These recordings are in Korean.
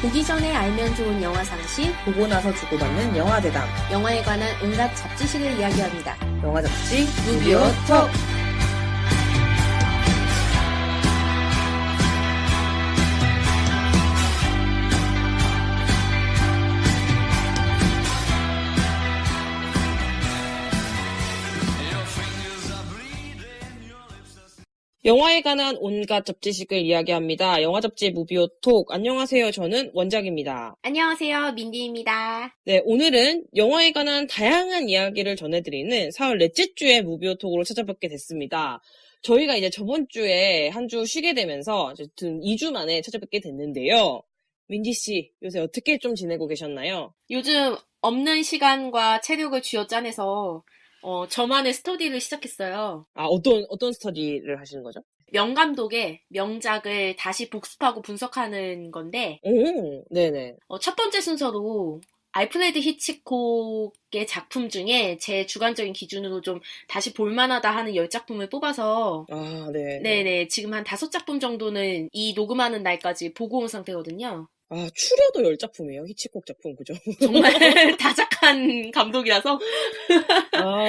보기 전에 알면 좋은 영화 상식, 보고 나서 주고받는 영화 대담. 영화에 관한 온갖 잡지식을 이야기합니다. 영화 잡지 무비오 톡! 영화에 관한 온갖 잡지식을 이야기합니다. 영화 잡지 무비오 톡. 안녕하세요. 저는 원작입니다. 안녕하세요, 민디입니다. 네, 오늘은 영화에 관한 다양한 이야기를 전해드리는 4월 넷째 주의 무비오 톡으로 찾아뵙게 됐습니다. 저희가 이제 저번 주에 한 주 쉬게 되면서 2주 만에 찾아뵙게 됐는데요. 민디 씨, 요새 어떻게 좀 지내고 계셨나요? 요즘 없는 시간과 체력을 쥐어짜내서 저만의 스터디를 시작했어요. 아, 어떤 스터디를 하시는 거죠? 명감독의 명작을 다시 복습하고 분석하는 건데, 오, 네네. 첫 번째 순서로 알프레드 히치콕의 작품 중에 제 주관적인 기준으로 좀 다시 볼만하다 하는 10작품을 뽑아서 아, 네. 네네, 지금 한 5작품 정도는 이 녹음하는 날까지 보고 온 상태거든요. 아, 추려도 10작품이에요. 히치콕 작품, 그죠? 정말 다작한 감독이라서. 아,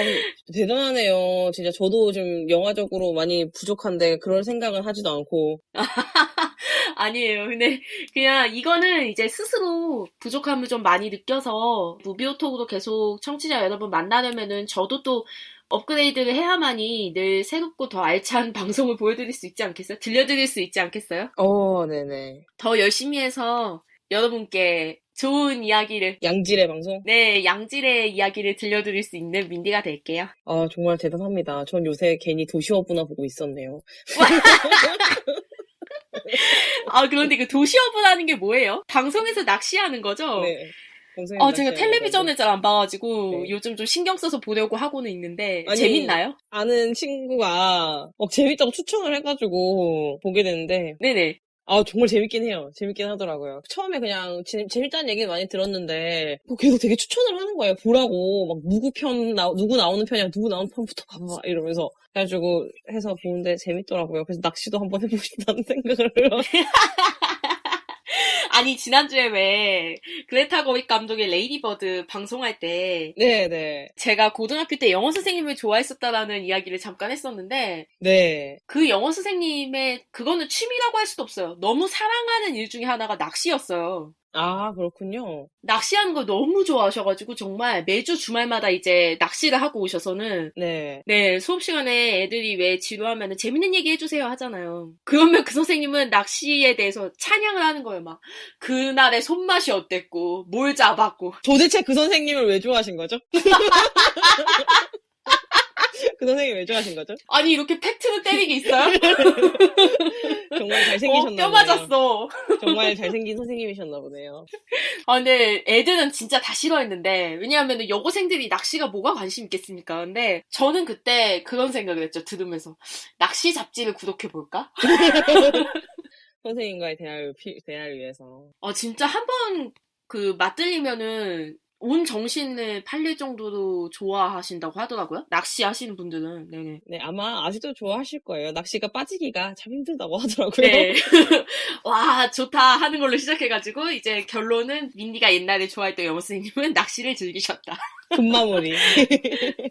대단하네요. 진짜 저도 좀 영화적으로 많이 부족한데 그럴 생각은 하지도 않고. 아니에요. 근데 그냥 이거는 이제 스스로 부족함을 좀 많이 느껴서 무비오톡으로 계속 청취자 여러분 만나려면은 저도 또 업그레이드를 해야만이 늘 새롭고 더 알찬 방송을 보여드릴 수 있지 않겠어요? 들려드릴 수 있지 않겠어요? 네네. 더 열심히 해서 여러분께 좋은 이야기를, 양질의 방송? 네, 양질의 이야기를 들려드릴 수 있는 민디가 될게요. 아, 정말 대단합니다. 전 요새 괜히 도시어부나 보고 있었네요. 아, 그런데 그 도시어부라는 게 뭐예요? 방송에서 낚시하는 거죠? 네. 제가 텔레비전을 잘 안 봐가지고 네. 요즘 좀 신경 써서 보려고 하고는 있는데 아니, 재밌나요? 아는 친구가 재밌다고 추천을 해가지고 보게 됐는데 네네. 아, 정말 재밌긴 해요. 재밌긴 하더라고요. 처음에 그냥 재밌다는 얘기는 많이 들었는데 계속 되게 추천을 하는 거예요. 보라고. 막 누구 나오는 편이야. 누구 나오는 편부터 봐봐. 이러면서. 그래가지고 해서 보는데 재밌더라고요. 그래서 낚시도 한번 해보고 싶다는 생각을 해요. 아니, 지난주에 왜 그레타 거윅 감독의 레이디버드 방송할 때 네네. 제가 고등학교 때 영어 선생님을 좋아했었다라는 이야기를 잠깐 했었는데 네. 그 영어 선생님의 그거는 취미라고 할 수도 없어요. 너무 사랑하는 일 중에 하나가 낚시였어요. 아, 그렇군요. 낚시하는 걸 너무 좋아하셔가지고 정말 매주 주말마다 이제 낚시를 하고 오셔서는 네, 수업 시간에 애들이 왜 지루하면 재밌는 얘기 해주세요 하잖아요. 그러면 그 선생님은 낚시에 대해서 찬양을 하는 거예요. 막 그날의 손맛이 어땠고 뭘 잡았고. 도대체 그 선생님을 왜 좋아하신 거죠? 그 선생님 왜 좋아하신 거죠? 아니, 이렇게 팩트로 때리기 있어요? 정말 잘생기셨나 보네요. 뼈 맞았어. 정말 잘생긴 선생님이셨나 보네요. 아, 근데 애들은 진짜 다 싫어했는데, 왜냐하면 여고생들이 낚시가 뭐가 관심 있겠습니까? 근데 저는 그때 그런 생각을 했죠, 들으면서. 낚시 잡지를 구독해볼까? 선생님과의 대화를 위해서. 진짜 한번 맞들리면은 온 정신을 팔릴 정도로 좋아하신다고 하더라고요. 낚시 하시는 분들은. 네네. 네, 아마 아직도 좋아하실 거예요. 낚시가 빠지기가 참 힘들다고 하더라고요. 네. 와, 좋다 하는 걸로 시작해가지고 이제 결론은 민디가 옛날에 좋아했던 영어 선생님은 낚시를 즐기셨다. 금마무리.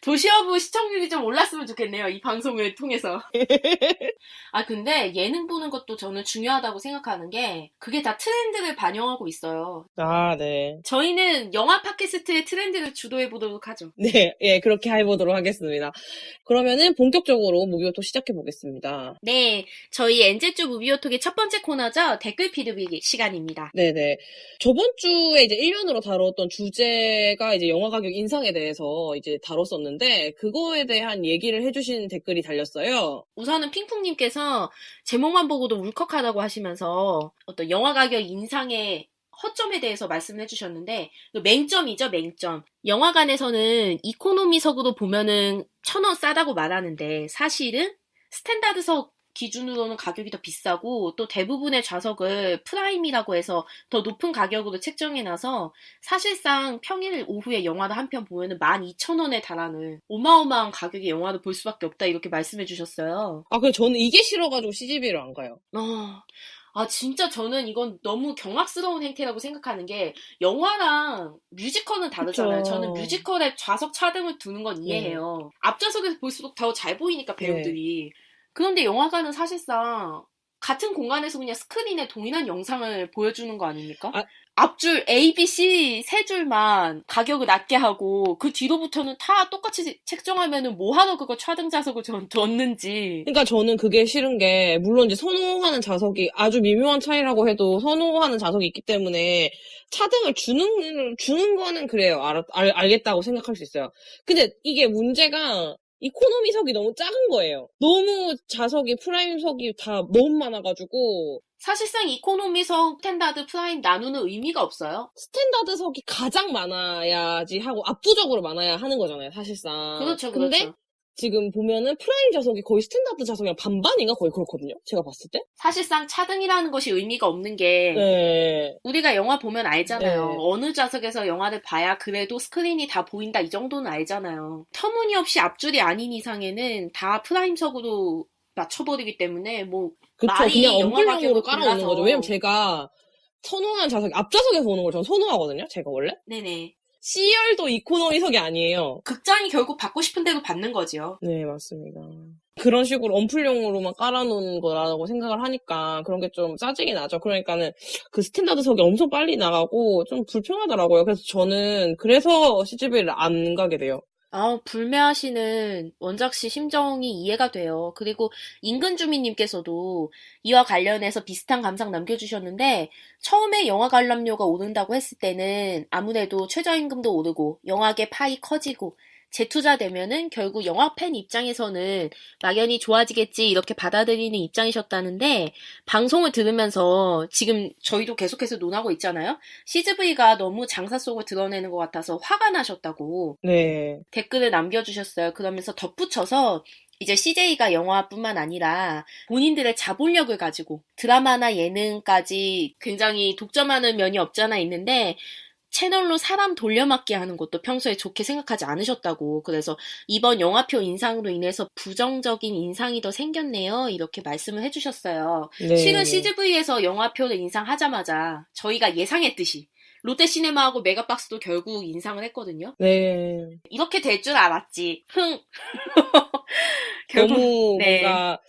도시어부 시청률이 좀 올랐으면 좋겠네요. 이 방송을 통해서. 아, 근데 예능 보는 것도 저는 중요하다고 생각하는 게 그게 다 트렌드를 반영하고 있어요. 아, 네. 저희는 영화 팟캐스트의 트렌드를 주도해보도록 하죠. 네, 예, 그렇게 해보도록 하겠습니다. 그러면은 본격적으로 무비오톡 시작해보겠습니다. 네, 저희 엔제주 무비오톡의 첫 번째 코너죠. 댓글 피드백 시간입니다. 네네. 저번 주에 이제 1면으로 다뤘던 주제가 이제 영화 가격 인상에 대해서 이제 다뤘었는데, 그거에 대한 얘기를 해주신 댓글이 달렸어요. 우선은 핑퐁님께서 제목만 보고도 울컥하다고 하시면서 어떤 영화 가격 인상의 허점에 대해서 말씀을 해주셨는데, 맹점이죠, 맹점. 영화관에서는 이코노미석으로 보면은 1,000원 싸다고 말하는데, 사실은 스탠다드석 기준으로는 가격이 더 비싸고 또 대부분의 좌석을 프라임이라고 해서 더 높은 가격으로 책정해놔서 사실상 평일 오후에 영화를 한 편 보면은 12,000원에 달하는 어마어마한 가격의 영화를 볼 수밖에 없다 이렇게 말씀해 주셨어요. 아, 그래 저는 이게 싫어가지고 CGV를 안 가요. 아, 진짜 저는 이건 너무 경악스러운 행태라고 생각하는 게, 영화랑 뮤지컬은 다르잖아요. 저는 그쵸. 뮤지컬에 좌석 차등을 두는 건 네. 이해해요. 앞좌석에서 볼수록 더 잘 보이니까, 네. 배우들이. 그런데 영화관은 사실상 같은 공간에서 그냥 스크린에 동일한 영상을 보여주는 거 아닙니까? 아, 앞줄 A, B, C 세 줄만 가격을 낮게 하고 그 뒤로부터는 다 똑같이 책정하면은 뭐하러 그거 차등 좌석을 뒀는지. 그러니까 저는 그게 싫은 게, 물론 이제 선호하는 좌석이 아주 미묘한 차이라고 해도 선호하는 좌석이 있기 때문에 차등을 주는 거는 그래요. 알겠다고 생각할 수 있어요. 근데 이게 문제가 이코노미석이 너무 작은 거예요. 너무 좌석이, 프라임석이 다 너무 많아가지고, 사실상 이코노미석 스탠다드 프라임 나누는 의미가 없어요. 스탠다드석이 가장 많아야지 하고 압도적으로 많아야 하는 거잖아요, 사실상. 그렇죠, 근데 그렇죠. 지금 보면은 프라임 좌석이 거의 스탠다드 좌석이랑 반반인가 거의 그렇거든요. 제가 봤을 때. 사실상 차등이라는 것이 의미가 없는 게 네. 우리가 영화 보면 알잖아요. 네. 어느 좌석에서 영화를 봐야 그래도 스크린이 다 보인다 이 정도는 알잖아요. 터무니없이 앞줄이 아닌 이상에는 다 프라임석으로 맞춰버리기 때문에 뭐 그쵸. 말이 그냥 영화 언플령으로 가격을 깔아놓는 거죠. 골라서. 왜냐면 제가 선호하는 좌석이 앞좌석에서 보는 걸 전 선호하거든요. 제가 원래. 네네. C열도 이코노미석이 아니에요. 극장이 결국 받고 싶은 대로 받는 거지요. 네, 맞습니다. 그런 식으로 언플용으로만 깔아놓은 거라고 생각을 하니까 그런 게 좀 짜증이 나죠. 그러니까는 그 스탠다드석이 엄청 빨리 나가고 좀 불편하더라고요. 그래서 저는 그래서 CGV를 안 가게 돼요. 불매하시는 원작 씨 심정이 이해가 돼요. 그리고 인근 주민님께서도 이와 관련해서 비슷한 감상 남겨주셨는데, 처음에 영화 관람료가 오른다고 했을 때는 아무래도 최저임금도 오르고 영화계 파이 커지고 재투자되면은 결국 영화 팬 입장에서는 막연히 좋아지겠지 이렇게 받아들이는 입장이셨다는데, 방송을 들으면서 지금 저희도 계속해서 논하고 있잖아요. CGV가 너무 장사 속을 드러내는 것 같아서 화가 나셨다고 네. 댓글을 남겨주셨어요. 그러면서 덧붙여서 이제 CJ가 영화뿐만 아니라 본인들의 자본력을 가지고 드라마나 예능까지 굉장히 독점하는 면이 없잖아 있는데, 채널로 사람 돌려막기 하는 것도 평소에 좋게 생각하지 않으셨다고. 그래서 이번 영화표 인상으로 인해서 부정적인 인상이 더 생겼네요. 이렇게 말씀을 해주셨어요. 실은 네. CGV에서 영화표를 인상하자마자 저희가 예상했듯이 롯데시네마하고 메가박스도 결국 인상을 했거든요. 네. 이렇게 될 줄 알았지. 결국 너무 네. 뭔가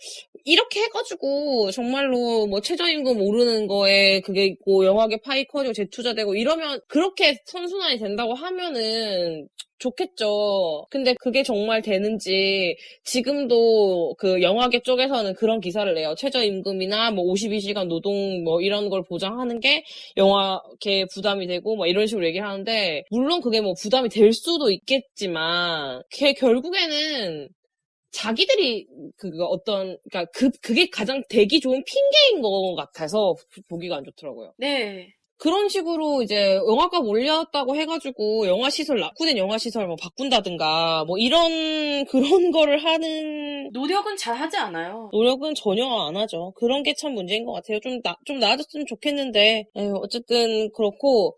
이렇게 해가지고 정말로 뭐 최저임금 오르는 거에 그게 있고 영화계 파이 커지고 재투자되고 이러면 그렇게 선순환이 된다고 하면은 좋겠죠. 근데 그게 정말 되는지 지금도 그 영화계 쪽에서는 그런 기사를 내요. 최저임금이나 뭐 52시간 노동 뭐 이런 걸 보장하는 게 영화계 부담이 되고 뭐 이런 식으로 얘기를 하는데 물론 그게 뭐 부담이 될 수도 있겠지만 그게 결국에는 자기들이 그러니까 그게 가장 되기 좋은 핑계인 것 같아서 보기가 안 좋더라고요. 네. 그런 식으로 이제 영화값 올렸다고 해가지고 낙후된 영화 시설 뭐 바꾼다든가 뭐 그런 거를 하는 노력은 잘 하지 않아요. 노력은 전혀 안 하죠. 그런 게 참 문제인 것 같아요. 좀 나아졌으면 좋겠는데 어쨌든 그렇고.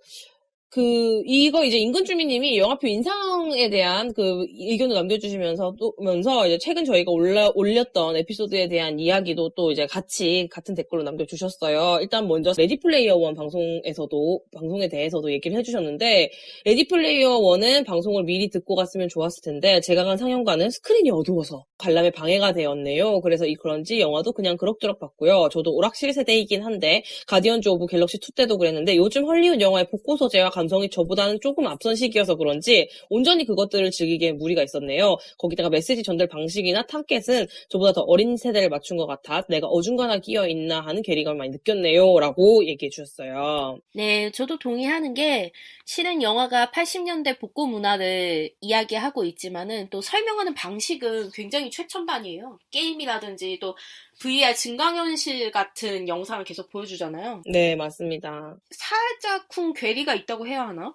이거 이제 인근주민님이 영화표 인상에 대한 그 의견을 남겨주시면서 이제 최근 저희가 올렸던 에피소드에 대한 이야기도 또 이제 같은 댓글로 남겨주셨어요. 일단 먼저 레디플레이어 원 방송에 대해서도 얘기를 해주셨는데, 레디플레이어 원은 방송을 미리 듣고 갔으면 좋았을 텐데, 제가 간 상영관은 스크린이 어두워서 관람에 방해가 되었네요. 그래서 그런지 영화도 그냥 그럭저럭 봤고요. 저도 오락실 세대이긴 한데, 가디언즈 오브 갤럭시 2 때도 그랬는데, 요즘 헐리우드 영화의 복고 소재와 감성이 저보다는 조금 앞선 시기여서 그런지 온전히 그것들을 즐기기에 무리가 있었네요. 거기다가 메시지 전달 방식이나 타겟은 저보다 더 어린 세대를 맞춘 것 같아 내가 어중간하 끼어있나 하는 괴리감을 많이 느꼈네요. 라고 얘기해 주셨어요. 네, 저도 동의하는 게, 실은 영화가 80년대 복고 문화를 이야기하고 있지만은 또 설명하는 방식은 굉장히 최첨단이에요. 게임이라든지 또 VR 증강현실 같은 영상을 계속 보여주잖아요. 네, 맞습니다. 살짝쿵 괴리가 있다고 해야 하나?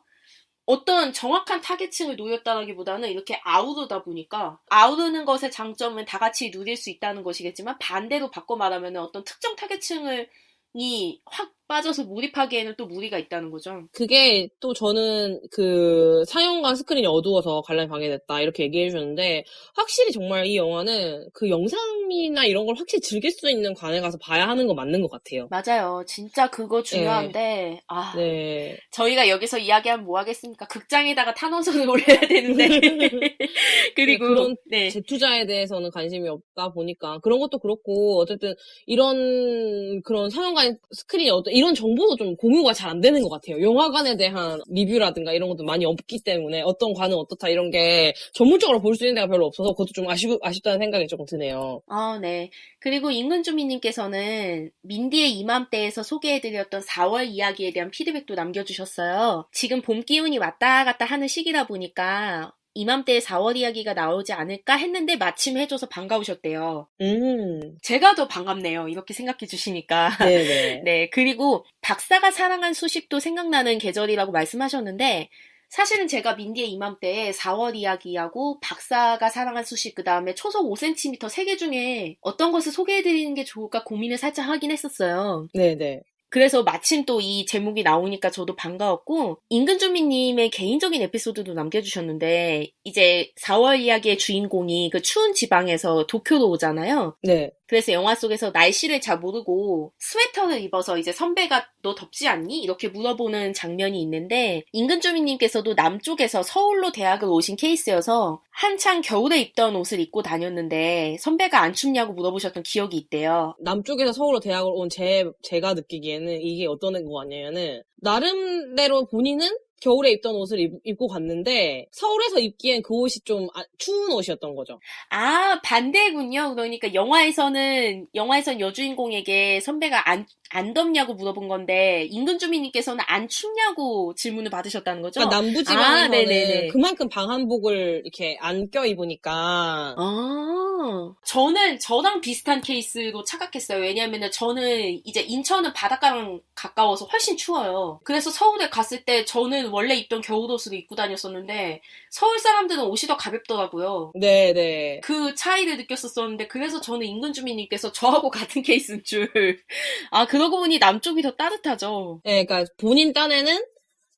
어떤 정확한 타겟층을 노렸다기보다는 이렇게 아우르다 보니까, 아우르는 것의 장점은 다 같이 누릴 수 있다는 것이겠지만 반대로 바꿔 말하면 어떤 특정 타겟층이 확 빠져서 몰입하기에는 또 무리가 있다는 거죠. 그게 또 저는 상영관 스크린이 어두워서 관람이 방해됐다 이렇게 얘기해 주셨는데 확실히 정말 이 영화는 그 영상미나 이런 걸 확실히 즐길 수 있는 관에 가서 봐야 하는 거 맞는 것 같아요. 맞아요. 진짜 그거 중요한데, 네. 저희가 여기서 이야기하면 뭐 하겠습니까? 극장에다가 탄원서를 올려야 되는데. 그리고, 그런 네. 재투자에 대해서는 관심이 없다 보니까 그런 것도 그렇고 어쨌든 이런 그런 상영관 스크린이 이런 정보도 좀 공유가 잘 안 되는 것 같아요. 영화관에 대한 리뷰라든가 이런 것도 많이 없기 때문에 어떤 관은 어떻다 이런 게 전문적으로 볼 수 있는 데가 별로 없어서 그것도 좀 아쉽다는 생각이 조금 드네요. 네. 그리고 인근주민님께서는 민디의 이맘때에서 소개해드렸던 4월 이야기에 대한 피드백도 남겨주셨어요. 지금 봄 기운이 왔다 갔다 하는 시기다 보니까 이맘때에 4월 이야기가 나오지 않을까 했는데 마침 해줘서 반가우셨대요. 제가 더 반갑네요. 이렇게 생각해 주시니까. 네네. 네. 그리고 박사가 사랑한 수식도 생각나는 계절이라고 말씀하셨는데 사실은 제가 민디의 이맘때에 4월 이야기하고 박사가 사랑한 수식 그 다음에 초속 5cm 3개 중에 어떤 것을 소개해드리는 게 좋을까 고민을 살짝 하긴 했었어요. 네네. 그래서 마침 또 이 제목이 나오니까 저도 반가웠고 인근주민님의 개인적인 에피소드도 남겨주셨는데 이제 4월 이야기의 주인공이 그 추운 지방에서 도쿄로 오잖아요. 네. 그래서 영화 속에서 날씨를 잘 모르고 스웨터를 입어서 이제 선배가 너 덥지 않니? 이렇게 물어보는 장면이 있는데 인근주민님께서도 남쪽에서 서울로 대학을 오신 케이스여서 한창 겨울에 입던 옷을 입고 다녔는데 선배가 안 춥냐고 물어보셨던 기억이 있대요. 남쪽에서 서울로 대학을 온 제가 느끼기에는 이게 어떤 거 같냐면은 나름대로 본인은 겨울에 입던 옷을 입고 갔는데 서울에서 입기엔 그 옷이 좀 추운 옷이었던 거죠. 아, 반대군요. 그러니까 영화에선 여주인공에게 선배가 안 덥냐고 물어본 건데 인근 주민님께서는 안 춥냐고 질문을 받으셨다는 거죠? 그러니까 남부지방에서는 네네네. 그만큼 방한복을 이렇게 안 껴입으니까. 저는 저랑 비슷한 케이스로 착각했어요. 왜냐하면 저는 이제 인천은 바닷가랑 가까워서 훨씬 추워요. 그래서 서울에 갔을 때 저는 원래 입던 겨울옷을 입고 다녔었는데 서울 사람들은 옷이 더 가볍더라고요. 네네. 그 차이를 느꼈었었는데 그래서 저는 인근 주민님께서 저하고 같은 케이스인 줄. 그러고 보니 남쪽이 더 따뜻하죠. 네, 그러니까 본인 딴에는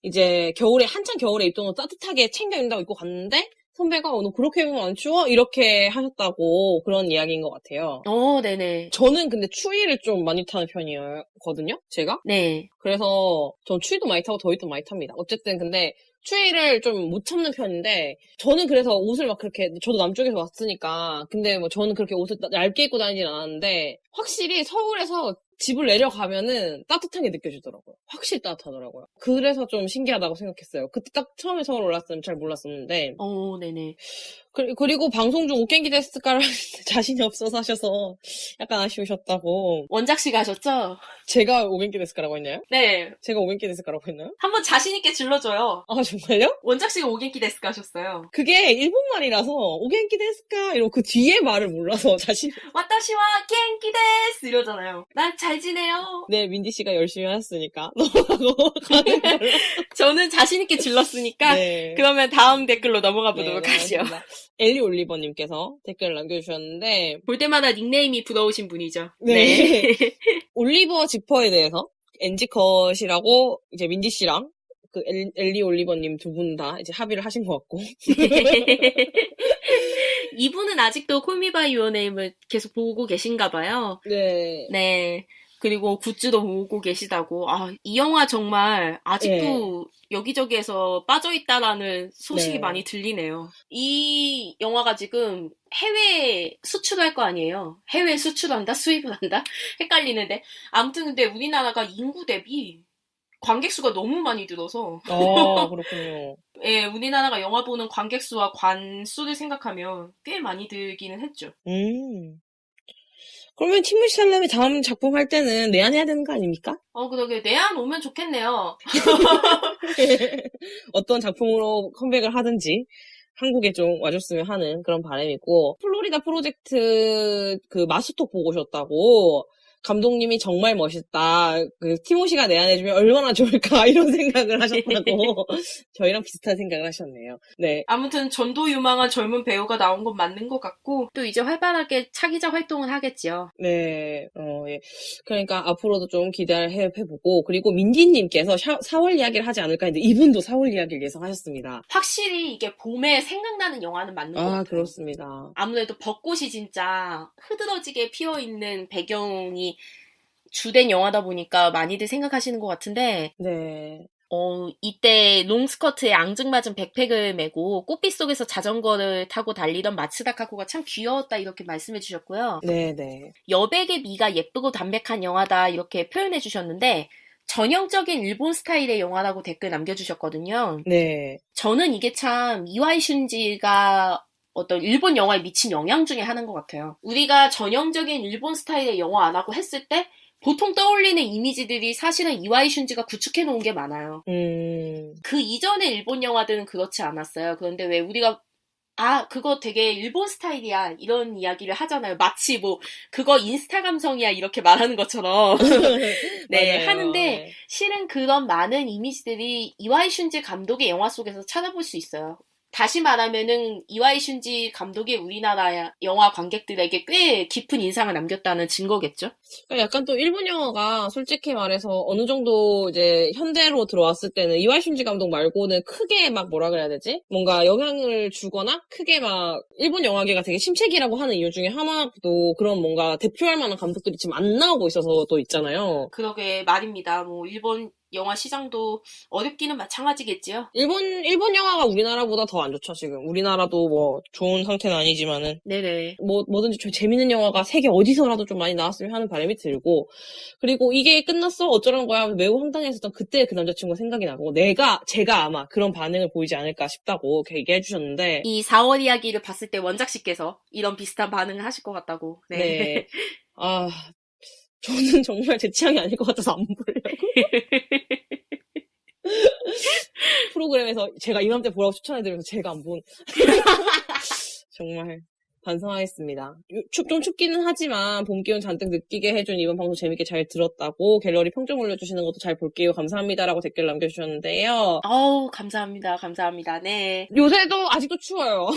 이제 한창 겨울에 입던 옷 따뜻하게 챙겨 입는다고 입고 갔는데 선배가 너 그렇게 입으면 안 추워? 이렇게 하셨다고 그런 이야기인 것 같아요. 네네. 저는 근데 추위를 좀 많이 타는 편이거든요, 제가. 네. 그래서 전 추위도 많이 타고 더위도 많이 탑니다. 어쨌든 근데 추위를 좀 못 참는 편인데 저는 그래서 옷을 막 그렇게 저도 남쪽에서 왔으니까 근데 뭐 저는 그렇게 옷을 얇게 입고 다니진 않았는데 확실히 서울에서 집을 내려가면은 따뜻한 게 느껴지더라고요. 확실히 따뜻하더라고요. 그래서 좀 신기하다고 생각했어요. 그때 딱 처음에 서울 올랐으면 잘 몰랐었는데. 네네. 그리고 방송 중 오겐키 데스까를 자신이 없어서 하셔서 약간 아쉬우셨다고. 원작씨가 하셨죠? 제가 오겐키 데스까라고 했나요? 네. 제가 오겐키 데스까라고 했나요? 한번 자신있게 질러줘요. 아, 정말요? 원작씨가 오겐키 데스까 하셨어요. 그게 일본말이라서 오겐키 데스까 이러고 그 뒤에 말을 몰라서 와타시와 겐키 데스 이러잖아요. 난 잘 지내요. 네, 민디 씨가 열심히 하셨으니까 넘어가고 가는 걸로. 저는 자신있게 질렀으니까 네. 그러면 다음 댓글로 넘어가 보도록 네, 하죠. 엘리 올리버님께서 댓글 남겨주셨는데 볼 때마다 닉네임이 부러우신 분이죠. 네. 올리버 지퍼에 대해서 NG컷이라고 이제 민디 씨랑 그 엘리 올리버님 두 분 다 이제 합의를 하신 것 같고. 이분은 아직도 콜미바이 유어네임을 계속 보고 계신가 봐요. 네. 네. 그리고 굿즈도 보고 계시다고. 이 영화 정말 아직도 여기저기에서 빠져있다라는 소식이 네. 많이 들리네요. 이 영화가 지금 해외에 수출할 거 아니에요. 해외에 수출한다? 수입을 한다? 헷갈리는데. 아무튼 근데 우리나라가 인구 대비 관객 수가 너무 많이 들어서. 그렇군요. 예, 우리나라가 영화 보는 관객 수와 관수를 생각하면 꽤 많이 들기는 했죠. 그러면 티모시 샬라메 다음 작품 할 때는 내한해야 되는 거 아닙니까? 그러게 내한 오면 좋겠네요. 어떤 작품으로 컴백을 하든지 한국에 좀 와줬으면 하는 그런 바람이고 플로리다 프로젝트 그 마스톡 보고 오셨다고 감독님이 정말 멋있다. 그 티모시가 내한해주면 얼마나 좋을까 이런 생각을 하셨다고 저희랑 비슷한 생각을 하셨네요. 네. 아무튼 전도 유망한 젊은 배우가 나온 건 맞는 것 같고 또 이제 활발하게 차기작 활동을 하겠죠. 네. 예. 그러니까 앞으로도 좀 기대를 해보고 그리고 민지님께서 4월 이야기를 하지 않을까 했는데 이분도 4월 이야기를 예상하셨습니다. 확실히 이게 봄에 생각나는 영화는 맞는 것 같아요. 그렇습니다. 아무래도 벚꽃이 진짜 흐드러지게 피어있는 배경이 주된 영화다 보니까 많이들 생각하시는 것 같은데 네. 이때 롱스커트에 앙증맞은 백팩을 메고 꽃빛 속에서 자전거를 타고 달리던 마츠다 카코가 참 귀여웠다 이렇게 말씀해 주셨고요. 네네. 여백의 미가 예쁘고 담백한 영화다 이렇게 표현해 주셨는데 전형적인 일본 스타일의 영화라고 댓글 남겨주셨거든요. 네. 저는 이게 참 이와이 슌지가 어떤 일본 영화에 미친 영향 중에 하나인 것 같아요. 우리가 전형적인 일본 스타일의 영화라고 했을 때 보통 떠올리는 이미지들이 사실은 이와이 슌지가 구축해 놓은 게 많아요. 그 이전의 일본 영화들은 그렇지 않았어요. 그런데 왜 우리가 그거 되게 일본 스타일이야 이런 이야기를 하잖아요. 마치 뭐 그거 인스타 감성이야 이렇게 말하는 것처럼 네, 하는데 실은 그런 많은 이미지들이 이와이 슌지 감독의 영화 속에서 찾아볼 수 있어요. 다시 말하면은 이와이 슌지 감독이 우리나라 영화 관객들에게 꽤 깊은 인상을 남겼다는 증거겠죠? 약간 또 일본 영화가 솔직히 말해서 어느 정도 이제 현대로 들어왔을 때는 이와이 슌지 감독 말고는 크게 막 뭐라 그래야 되지? 뭔가 영향을 주거나 크게 막 일본 영화계가 되게 침체기라고 하는 이유 중에 하나도 그런 뭔가 대표할 만한 감독들이 지금 안 나오고 있어서 또 있잖아요. 그러게 말입니다. 뭐 일본 영화 시장도 어렵기는 마찬가지겠지요. 일본 영화가 우리나라보다 더 안 좋죠, 지금. 우리나라도 뭐, 좋은 상태는 아니지만은. 네네. 뭐든지 좀 재밌는 영화가 세계 어디서라도 좀 많이 나왔으면 하는 바람이 들고. 그리고 이게 끝났어? 어쩌라는 거야? 매우 황당했었던 그때 그 남자친구가 생각이 나고, 제가 아마 그런 반응을 보이지 않을까 싶다고 이렇게 얘기해 주셨는데. 이 4월 이야기를 봤을 때 원작씨께서 이런 비슷한 반응을 하실 것 같다고. 네. 저는 정말 제 취향이 아닐 것 같아서 안 보려고. 프로그램에서 제가 이맘때 보라고 추천해드리면서 제가 안 본. 정말 반성하겠습니다. 좀 춥기는 하지만 봄 기운 잔뜩 느끼게 해준 이번 방송 재밌게 잘 들었다고 갤러리 평점 올려주시는 것도 잘 볼게요. 감사합니다라고 댓글 남겨주셨는데요. 감사합니다. 감사합니다. 네. 요새도 아직도 추워요.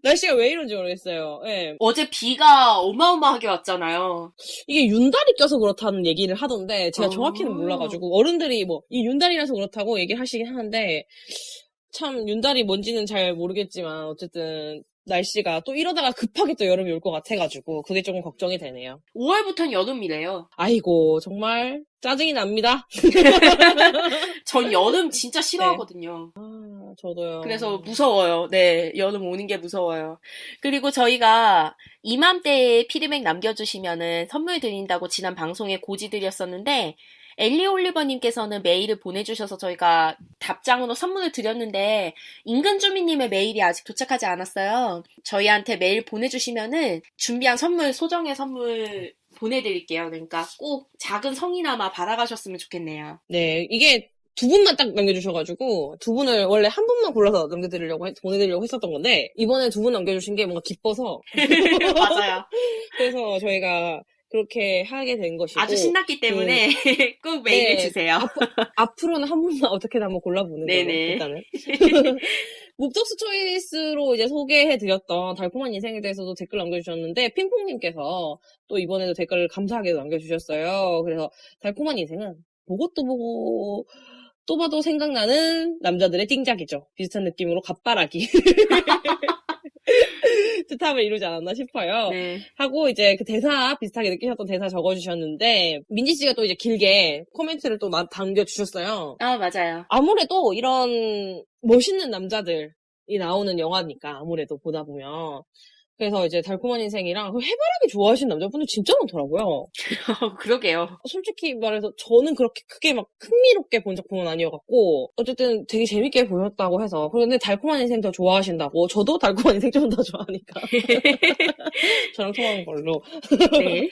날씨가 왜 이런지 모르겠어요. 네. 어제 비가 어마어마하게 왔잖아요. 이게 윤달이 껴서 그렇다는 얘기를 하던데 제가 정확히는 몰라가지고 어른들이 이 윤달이라서 그렇다고 얘기를 하시긴 하는데 참 윤달이 뭔지는 잘 모르겠지만 어쨌든 날씨가 또 이러다가 급하게 또 여름이 올 것 같아가지고 그게 조금 걱정이 되네요. 5월부터는 여름이래요. 아이고 정말 짜증이 납니다. 전 여름 진짜 싫어하거든요. 네. 저도요. 그래서 무서워요. 네, 여름 오는 게 무서워요. 그리고 저희가 이맘때에 피드백 남겨주시면은 선물 드린다고 지난 방송에 고지드렸었는데 엘리 올리버님께서는 메일을 보내주셔서 저희가 답장으로 선물을 드렸는데 인근주민님의 메일이 아직 도착하지 않았어요. 저희한테 메일 보내주시면은 준비한 소정의 선물 보내드릴게요. 그러니까 꼭 작은 성이나마 받아가셨으면 좋겠네요. 네, 이게 두 분만 딱 남겨주셔가지고 두 분을 원래 한 분만 골라서 보내드리려고 했었던 건데 이번에 두 분 남겨주신 게 뭔가 기뻐서 맞아요. 그래서 저희가 그렇게 하게 된 것이고 아주 신났기 때문에 꼭 메일을 주세요. 앞으로는 한 분만 어떻게든 한번 골라보는 걸로 일단은. 묵독스 초이스로 이제 소개해드렸던 달콤한 인생에 대해서도 댓글 남겨주셨는데 핑퐁님께서 또 이번에도 댓글을 감사하게도 남겨주셨어요. 그래서 달콤한 인생은 보고 또 보고 또 봐도 생각나는 남자들의 띵작이죠. 비슷한 느낌으로 갑바라기 뜻함을 이루지 않았나 싶어요. 네. 하고 이제 그 대사 비슷하게 느끼셨던 대사 적어주셨는데 민지 씨가 또 이제 길게 코멘트를 또 남겨주셨어요. 맞아요. 아무래도 이런 멋있는 남자들이 나오는 영화니까 아무래도 보다 보면 그래서 이제 달콤한 인생이랑 해바라기 좋아하시는 남자분들 진짜 많더라고요. 그러게요. 솔직히 말해서 저는 그렇게 크게 막 흥미롭게 본 작품은 아니어갖고 어쨌든 되게 재밌게 보셨다고 해서 그런데 달콤한 인생 더 좋아하신다고 저도 달콤한 인생 좀 더 좋아하니까 저랑 통하는 걸로. 네.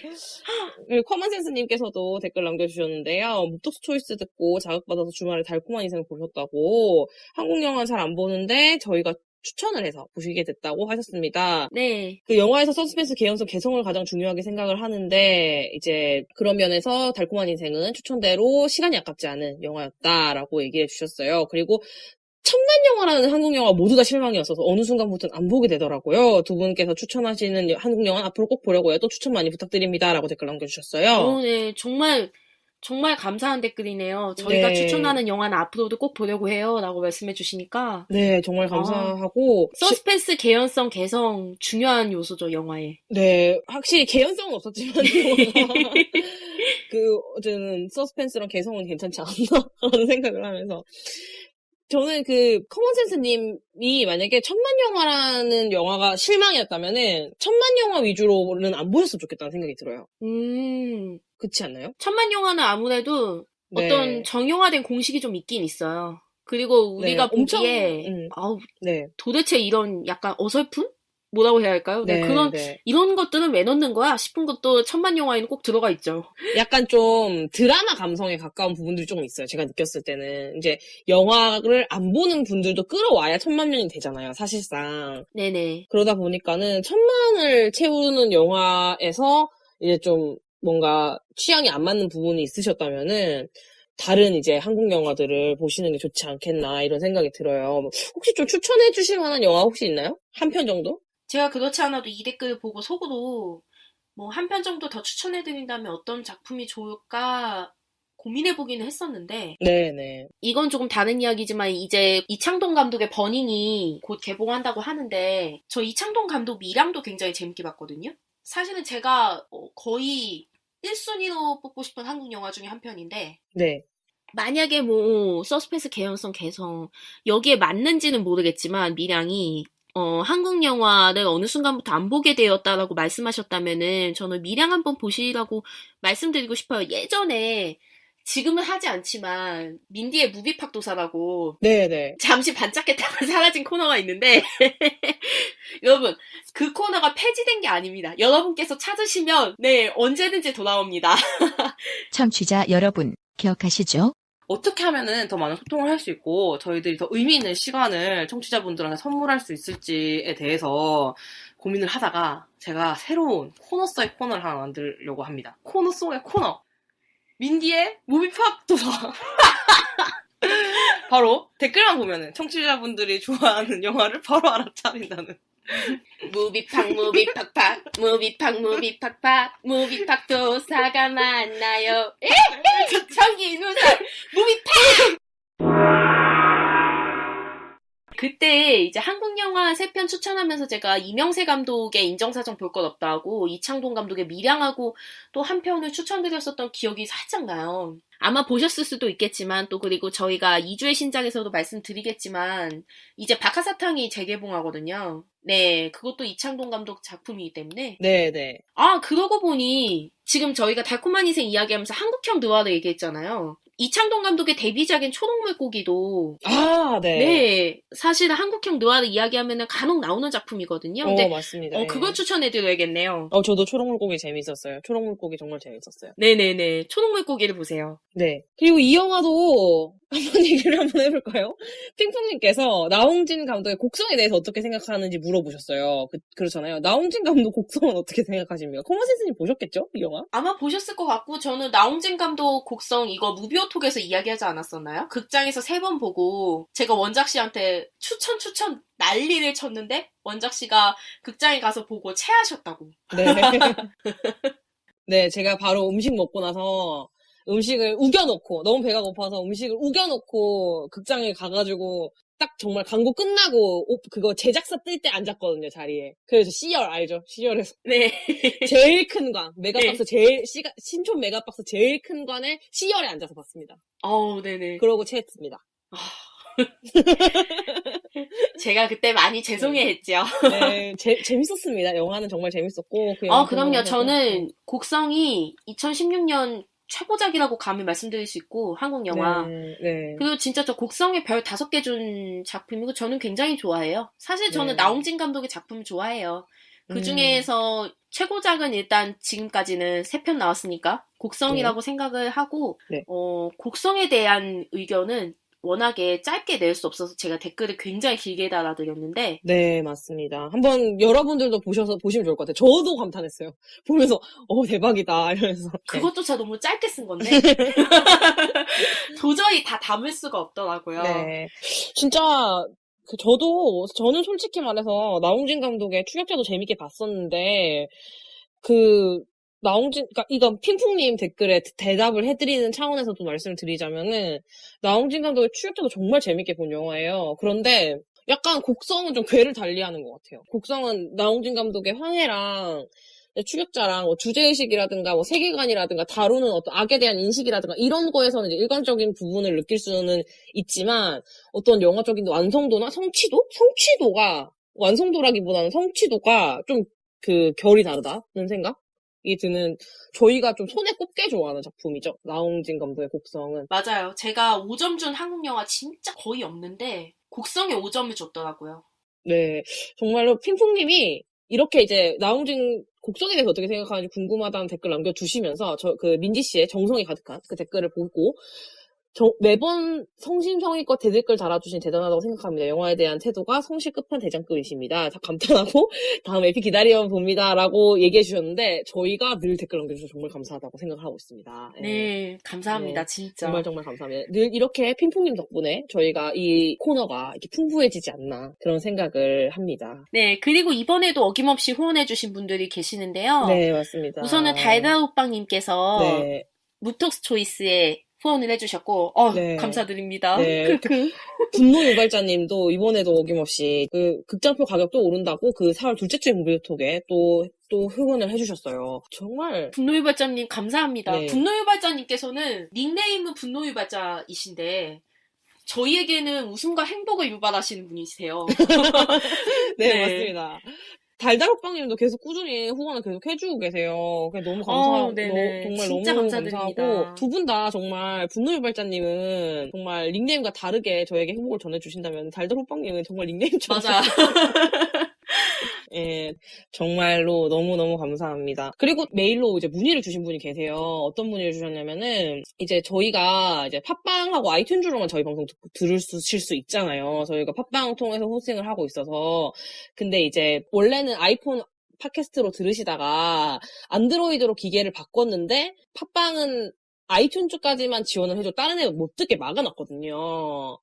그리고 커먼센스님께서도 댓글 남겨주셨는데요. 묵독스 초이스 듣고 자극받아서 주말에 달콤한 인생 보셨다고 한국 영화 잘 안 보는데 저희가 추천을 해서 보시게 됐다고 하셨습니다. 네. 그 영화에서 서스펜스 개연성 개성을 가장 중요하게 생각을 하는데 이제 그런 면에서 달콤한 인생은 추천대로 시간이 아깝지 않은 영화였다라고 얘기해 주셨어요. 그리고 천만 영화라는 한국 영화 모두 다 실망이었어서 어느 순간부터는 안 보게 되더라고요. 두 분께서 추천하시는 한국 영화 앞으로 꼭 보려고요. 또 추천 많이 부탁드립니다라고 댓글 남겨주셨어요. 네. 정말 감사한 댓글이네요. 저희가 네. 추천하는 영화는 앞으로도 꼭 보려고 해요. 라고 말씀해 주시니까. 네, 정말 감사하고 서스펜스, 개연성, 개성 중요한 요소죠, 영화에. 네, 확실히 개연성은 없었지만 영화가 어쨌든 서스펜스랑 개성은 괜찮지 않나 라는 생각을 하면서 저는 커먼센스님이 만약에 천만 영화라는 영화가 실망이었다면은 천만 영화 위주로는 안 보셨으면 좋겠다는 생각이 들어요. 그렇지 않나요? 천만 영화는 아무래도 네. 어떤 정형화된 공식이 좀 있긴 있어요. 그리고 우리가 네, 엄청, 보기에 네. 도대체 이런 약간 어설픈? 뭐라고 해야 할까요? 네, 이런 것들은 왜 넣는 거야? 싶은 것도 천만 영화에는 꼭 들어가 있죠. 약간 좀 드라마 감성에 가까운 부분들이 조금 있어요. 제가 느꼈을 때는. 이제 영화를 안 보는 분들도 끌어와야 천만 명이 되잖아요, 사실상. 네네. 그러다 보니까는 천만을 채우는 영화에서 이제 좀 뭔가 취향이 안 맞는 부분이 있으셨다면은 다른 이제 한국 영화들을 보시는 게 좋지 않겠나 이런 생각이 들어요. 혹시 좀 추천해 주실 만한 영화 혹시 있나요? 한 편 정도? 제가 그렇지 않아도 이 댓글을 보고 속으로 뭐 한 편 정도 더 추천해드린다면 어떤 작품이 좋을까 고민해보기는 했었는데 네네. 이건 조금 다른 이야기지만 이제 이창동 감독의 버닝이 곧 개봉한다고 하는데 저 이창동 감독 미량도 굉장히 재밌게 봤거든요. 사실은 제가 거의 1순위로 뽑고 싶은 한국 영화 중에 한 편인데 네. 만약에 뭐 서스펜스 개연성 개성 여기에 맞는지는 모르겠지만 미량이 한국 영화를 어느 순간부터 안 보게 되었다라고 말씀하셨다면은 저는 미량 한번 보시라고 말씀드리고 싶어요. 예전에 지금은 하지 않지만 민디의 무비팍도사라고 네네. 잠시 반짝했다가 사라진 코너가 있는데 여러분 그 코너가 폐지된 게 아닙니다. 여러분께서 찾으시면 네 언제든지 돌아옵니다. 청취자 여러분 기억하시죠? 어떻게 하면은 더 많은 소통을 할 수 있고 저희들이 더 의미 있는 시간을 청취자분들한테 선물할 수 있을지에 대해서 고민을 하다가 제가 새로운 코너 속의 코너를 하나 만들려고 합니다. 코너 속의 코너. 민디의 무비팍 도서. 바로 댓글만 보면은 청취자분들이 좋아하는 영화를 바로 알아차린다는. 무비팍 무비팍팍 만나요. 전기 누설 무비팍. 그때 이제 한국 영화 3편 추천하면서 제가 이명세 감독의 인정사정 볼 것 없다고 이창동 감독의 미량하고 또 한 편을 추천드렸었던 기억이 살짝 나요. 아마 보셨을 수도 있겠지만 또 그리고 저희가 2주의 신작에서도 말씀드리겠지만 이제 박하사탕이 재개봉하거든요. 네, 그것도 이창동 감독 작품이기 때문에 네네. 그러고 보니 지금 저희가 달콤한 인생 이야기하면서 한국형 느와르 얘기했잖아요. 이창동 감독의 데뷔작인 초록물고기도 네. 네, 사실 한국형 느와르 이야기하면 간혹 나오는 작품이거든요. 근데 맞습니다. 그걸 추천해드려야겠네요. 저도 초록물고기 재밌었어요. 초록물고기 정말 재밌었어요. 네네네. 초록물고기를 보세요. 네. 그리고 이 영화도 한번 얘기를 한번 해볼까요? 핑퐁님께서 나홍진 감독의 곡성에 대해서 어떻게 생각하는지 물어보셨어요. 그렇잖아요. 나홍진 감독 곡성은 어떻게 생각하십니까? 커먼센스님 보셨겠죠? 이 영화? 아마 보셨을 것 같고 저는 나홍진 감독 곡성 이거 무비오톡에서 이야기하지 않았었나요? 극장에서 3번 보고 제가 원작 씨한테 추천 난리를 쳤는데 원작 씨가 극장에 가서 보고 체하셨다고. 네. 네, 제가 바로 음식 먹고 나서 음식을 우겨놓고 너무 배가 고파서 음식을 우겨놓고 극장에 가가지고 딱 정말 광고 끝나고 그거 제작사 뜰 때 앉았거든요, 자리에. 그래서 C열 알죠? C열에서 네. 제일 큰 관, 메가박스 신촌 메가박스 제일 큰 관에 C열에 앉아서 봤습니다. 네네. 그러고 체했습니다. 제가 그때 많이 죄송해했죠. 네, 재밌었습니다. 영화는 정말 재밌었고. 그럼요. 저는 곡성이 2016년 최고작이라고 감히 말씀드릴 수 있고, 한국 영화. 네. 그리고 진짜 저 곡성에 별 5개 준 작품이고, 저는 굉장히 좋아해요. 사실 저는 나홍진 감독의 작품을 좋아해요. 그 중에서 최고작은 일단 지금까지는 3편 나왔으니까, 곡성이라고 생각을 하고, 곡성에 대한 의견은 워낙에 짧게 낼 수 없어서 제가 댓글을 굉장히 길게 달아드렸는데 네, 맞습니다. 한번 여러분들도 보시면 좋을 것 같아요. 저도 감탄했어요. 보면서, 대박이다. 이러면서. 그것조차 너무 짧게 쓴 건데 도저히 다 담을 수가 없더라고요. 네. 진짜, 저는 솔직히 말해서 나홍진 감독의 추격자도 재밌게 봤었는데, 그러니까 이거 핑풍님 댓글에 대답을 해드리는 차원에서 또 말씀을 드리자면은, 나홍진 감독의 추격자도 정말 재밌게 본 영화예요. 그런데, 약간 곡성은 좀 궤를 달리하는 것 같아요. 곡성은 나홍진 감독의 황해랑 추격자랑 뭐 주제의식이라든가 뭐 세계관이라든가 다루는 어떤 악에 대한 인식이라든가 이런 거에서는 이제 일관적인 부분을 느낄 수는 있지만 어떤 영화적인 완성도나 성취도가 완성도라기보다는 성취도가 좀 결이 다르다는 생각이 드는 저희가 좀 손에 꼽게 좋아하는 작품이죠. 나홍진 감독의 곡성은. 맞아요. 제가 5점 준 한국 영화 진짜 거의 없는데 곡성에 5점을 줬더라고요. 네. 정말로 핑퐁님이 이렇게 이제 나홍진 곡성에 대해서 어떻게 생각하는지 궁금하다는 댓글 남겨주시면서 민지 씨의 정성이 가득한 그 댓글을 보고 매번 성심성의껏 대댓글 달아주신 대단하다고 생각합니다. 영화에 대한 태도가 성실 끝판대장급이십니다. 다 감탄하고 다음 에피 기다려 봅니다. 라고 얘기해 주셨는데 저희가 늘 댓글 남겨주셔서 정말 감사하다고 생각을 하고 있습니다. 네, 감사합니다. 네, 진짜. 정말 정말 감사합니다. 늘 이렇게 핑퐁님 덕분에 저희가 이 코너가 이렇게 풍부해지지 않나 그런 생각을 합니다. 네, 그리고 이번에도 어김없이 후원해주신 분들이 계시는데요. 네, 맞습니다. 우선은 달달오빵님께서 네. 무톡스 초이스에 후원을 해주셨고, 네. 감사드립니다. 네. 분노 유발자님도 이번에도 어김없이 극장표 가격도 오른다고 4월 둘째 주에 무비톡에 또 후원을 해주셨어요. 정말. 분노유발자님 감사합니다. 네. 분노유발자님께서는 닉네임은 분노유발자이신데 저희에게는 웃음과 행복을 유발하시는 분이세요. 네, 네. 맞습니다. 달달호빵님도 계속 꾸준히 후원을 계속 해주고 계세요. 너무 감사하고, 네네. 정말 진짜 너무 감사드립니다. 감사하고, 두 분 다 정말, 분노유발자님은 정말 닉네임과 다르게 저에게 행복을 전해주신다면, 달달호빵님은 정말 닉네임처럼. 맞아. 예, 정말로 너무너무 감사합니다. 그리고 메일로 이제 문의를 주신 분이 계세요. 어떤 문의를 주셨냐면은, 이제 저희가 이제 팟빵하고 아이튠즈로만 저희 방송 들으실 수 있잖아요. 저희가 팟빵 통해서 호스팅을 하고 있어서. 근데 이제 원래는 아이폰 팟캐스트로 들으시다가 안드로이드로 기계를 바꿨는데, 팟빵은 아이튠즈까지만 지원을 해줘. 다른 애는 못 듣게 막아놨거든요.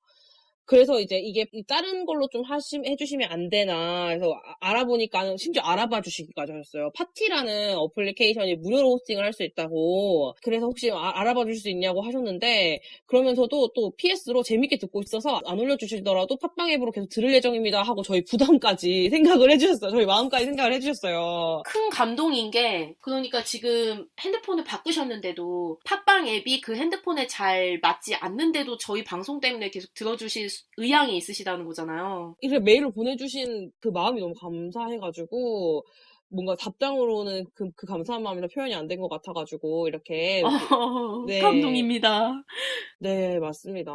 그래서 이제 이게 다른 걸로 좀 해주시면 안 되나 해서 알아보니까 심지어 알아봐 주시기까지 하셨어요. 파티라는 어플리케이션이 무료로 호스팅을 할 수 있다고. 그래서 혹시 알아봐 주실 수 있냐고 하셨는데 그러면서도 또 PS로 재밌게 듣고 있어서 안 올려주시더라도 팟빵 앱으로 계속 들을 예정입니다 하고 저희 부담까지 생각을 해주셨어요. 저희 마음까지 생각을 해주셨어요. 큰 감동인 게 그러니까 지금 핸드폰을 바꾸셨는데도 팟빵 앱이 그 핸드폰에 잘 맞지 않는데도 저희 방송 때문에 계속 들어주실 의향이 있으시다는 거잖아요. 이렇게 메일을 보내주신 그 마음이 너무 감사해가지고 뭔가 답장으로는 그 감사한 마음이나 표현이 안 된 것 같아가지고 이렇게 네. 감동입니다. 네, 맞습니다.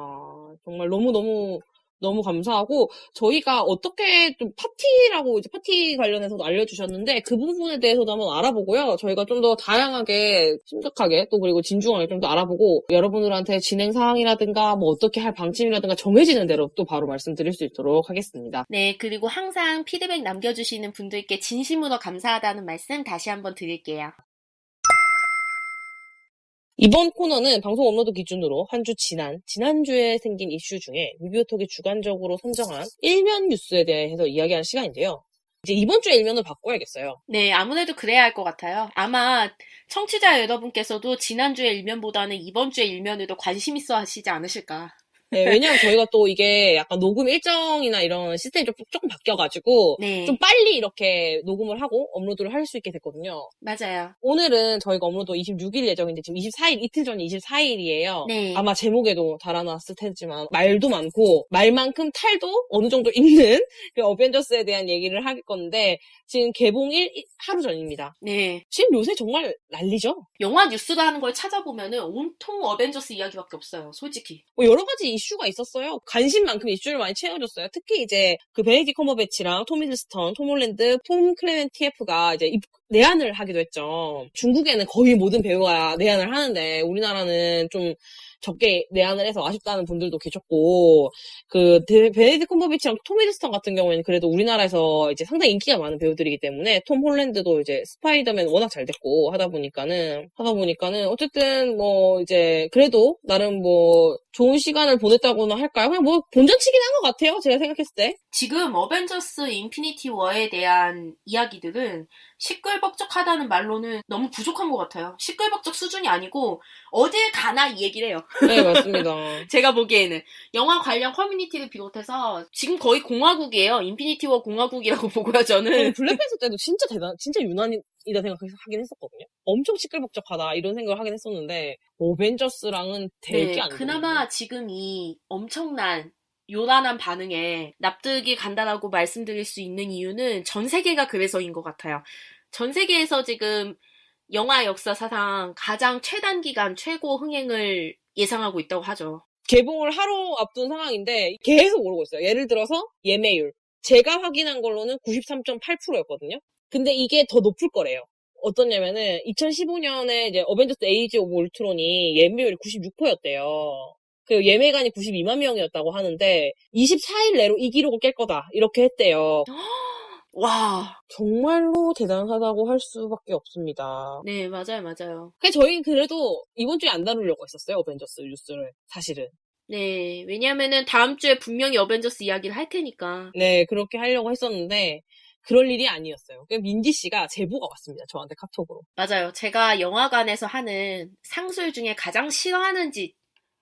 정말 너무 감사하고 저희가 어떻게 좀 파티라고 이제 파티 관련해서도 알려주셨는데 그 부분에 대해서도 한번 알아보고요. 저희가 좀 더 다양하게 심각하게 또 그리고 진중하게 좀 더 알아보고 여러분들한테 진행 사항이라든가 뭐 어떻게 할 방침이라든가 정해지는 대로 또 바로 말씀드릴 수 있도록 하겠습니다. 네, 그리고 항상 피드백 남겨주시는 분들께 진심으로 감사하다는 말씀 다시 한번 드릴게요. 이번 코너는 방송 업로드 기준으로 한 주 지난주에 생긴 이슈 중에 무비오톡이 주관적으로 선정한 일면 뉴스에 대해서 이야기하는 시간인데요. 이제 이번 주에 일면을 바꿔야겠어요. 네, 아무래도 그래야 할 것 같아요. 아마 청취자 여러분께서도 지난주의 일면보다는 이번 주의 일면을 더 관심 있어 하시지 않으실까. 네, 왜냐면 저희가 또 이게 약간 녹음 일정이나 이런 시스템이 조금 바뀌어가지고 네. 좀 빨리 이렇게 녹음을 하고 업로드를 할 수 있게 됐거든요. 맞아요. 오늘은 저희가 업로드 26일 예정인데 지금 24일, 이틀 전이 24일이에요. 네. 아마 제목에도 달아놨을 테지만 말도 많고 말만큼 탈도 어느 정도 있는 그 어벤져스에 대한 얘기를 할 건데 지금 개봉일 하루 전입니다. 네. 지금 요새 정말 난리죠? 영화 뉴스를 하는 걸 찾아보면은 온통 어벤져스 이야기밖에 없어요. 솔직히. 뭐 여러 가지 이슈가 있었어요. 관심만큼 이슈를 많이 채워줬어요. 특히 이제 그 베네딕트 컴버배치랑 톰 히들스턴, 톰 홀랜드, 톰 클레멘티에프가 이제 내한을 하기도 했죠. 중국에는 거의 모든 배우가 내한을 하는데 우리나라는 좀 적게 내한을 해서 아쉽다는 분들도 계셨고, 베네딕트 컴버비치랑 톰 히들스턴 같은 경우에는 그래도 우리나라에서 이제 상당히 인기가 많은 배우들이기 때문에, 톰 홀랜드도 이제 스파이더맨 워낙 잘 됐고, 하다 보니까는, 어쨌든 뭐, 이제, 그래도, 나름 뭐, 좋은 시간을 보냈다고나 할까요? 그냥 뭐, 본전치긴 한 것 같아요, 제가 생각했을 때. 지금 어벤져스 인피니티 워에 대한 이야기들은 시끌벅적하다는 말로는 너무 부족한 것 같아요. 시끌벅적 수준이 아니고 어딜 가나 이 얘기를 해요. 네, 맞습니다. 제가 보기에는 영화 관련 커뮤니티를 비롯해서 지금 거의 공화국이에요. 인피니티 워 공화국이라고 보고요, 저는. 블랙팬서 때도 진짜 유난이다 생각하긴 했었거든요. 엄청 시끌벅적하다 이런 생각을 하긴 했었는데 어벤져스랑은 될 게 네, 아니고. 그나마 지금 이 엄청난 요란한 반응에 납득이 간다라고 말씀드릴 수 있는 이유는 전 세계가 그래서인 것 같아요. 전 세계에서 지금 영화 역사사상 가장 최단기간 최고 흥행을 예상하고 있다고 하죠. 개봉을 하루 앞둔 상황인데 계속 오르고 있어요. 예를 들어서 예매율. 제가 확인한 걸로는 93.8%였거든요. 근데 이게 더 높을 거래요. 어떠냐면은 2015년에 이제 어벤져스 에이지 오브 울트론이 예매율이 96%였대요. 그 예매관이 92만 명이었다고 하는데 24일 내로 이 기록을 깰 거다 이렇게 했대요. 와. 정말로 대단하다고 할 수밖에 없습니다. 네, 맞아요. 그래서 저희 그래도 이번 주에 안 다루려고 했었어요, 어벤져스 뉴스를. 사실은. 네, 왜냐면은 다음 주에 분명히 어벤져스 이야기를 할 테니까. 네, 그렇게 하려고 했었는데 그럴 일이 아니었어요. 그냥 민지 씨가 제보가 왔습니다. 저한테 카톡으로. 맞아요. 제가 영화관에서 하는 상술 중에 가장 싫어하는 짓.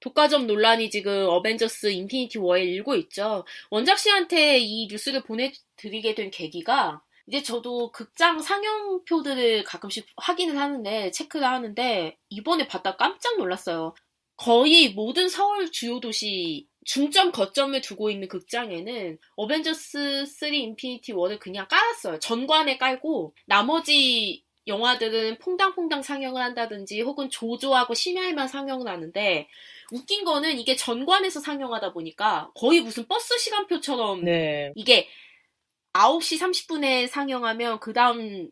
독과점 논란이 지금 어벤져스 인피니티 워에 일고 있죠. 원작 씨한테 이 뉴스를 보내드리게 된 계기가 이제 저도 극장 상영표들을 가끔씩 확인을 하는데 체크를 하는데 이번에 봤다 깜짝 놀랐어요. 거의 모든 서울 주요 도시 중점 거점을 두고 있는 극장에는 어벤져스 3 인피니티 워를 그냥 깔았어요. 전관에 깔고 나머지 영화들은 퐁당퐁당 상영을 한다든지 혹은 조조하고 심야에만 상영을 하는데 웃긴 거는 이게 전관에서 상영하다 보니까 거의 무슨 버스 시간표처럼 네. 이게 9시 30분에 상영하면 그 다음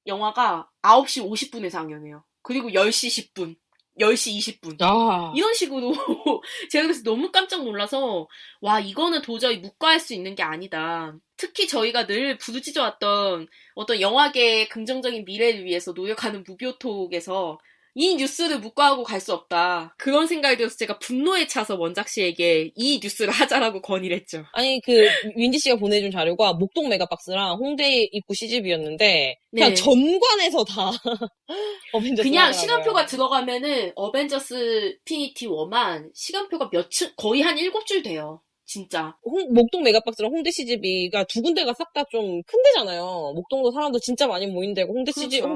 영화가 9시 50분에 상영해요. 그리고 10시 10분, 10시 20분. 아. 이런 식으로 제가 그래서 너무 깜짝 놀라서 와 이거는 도저히 묵과할 수 있는 게 아니다. 특히 저희가 늘 부르짖어왔던 어떤 영화계의 긍정적인 미래를 위해서 노력하는 무비오톡에서 이 뉴스를 묵과하고 갈 수 없다. 그런 생각이 들어서 제가 분노에 차서 원작 씨에게 이 뉴스를 하자라고 건의를 했죠. 아니 윈디 씨가 보내준 자료가 목동 메가박스랑 홍대 입구 CGV였는데 그냥 네. 전관에서 다 어벤져스 그냥 하더라고요. 시간표가 들어가면은 어벤져스 피니티 워만 시간표가 거의 한 7줄 돼요. 진짜. 목동 메가박스랑 홍대 CGV가 두 군데가 싹 다 좀 큰 데잖아요. 목동도 사람도 진짜 많이 모인 데고 홍대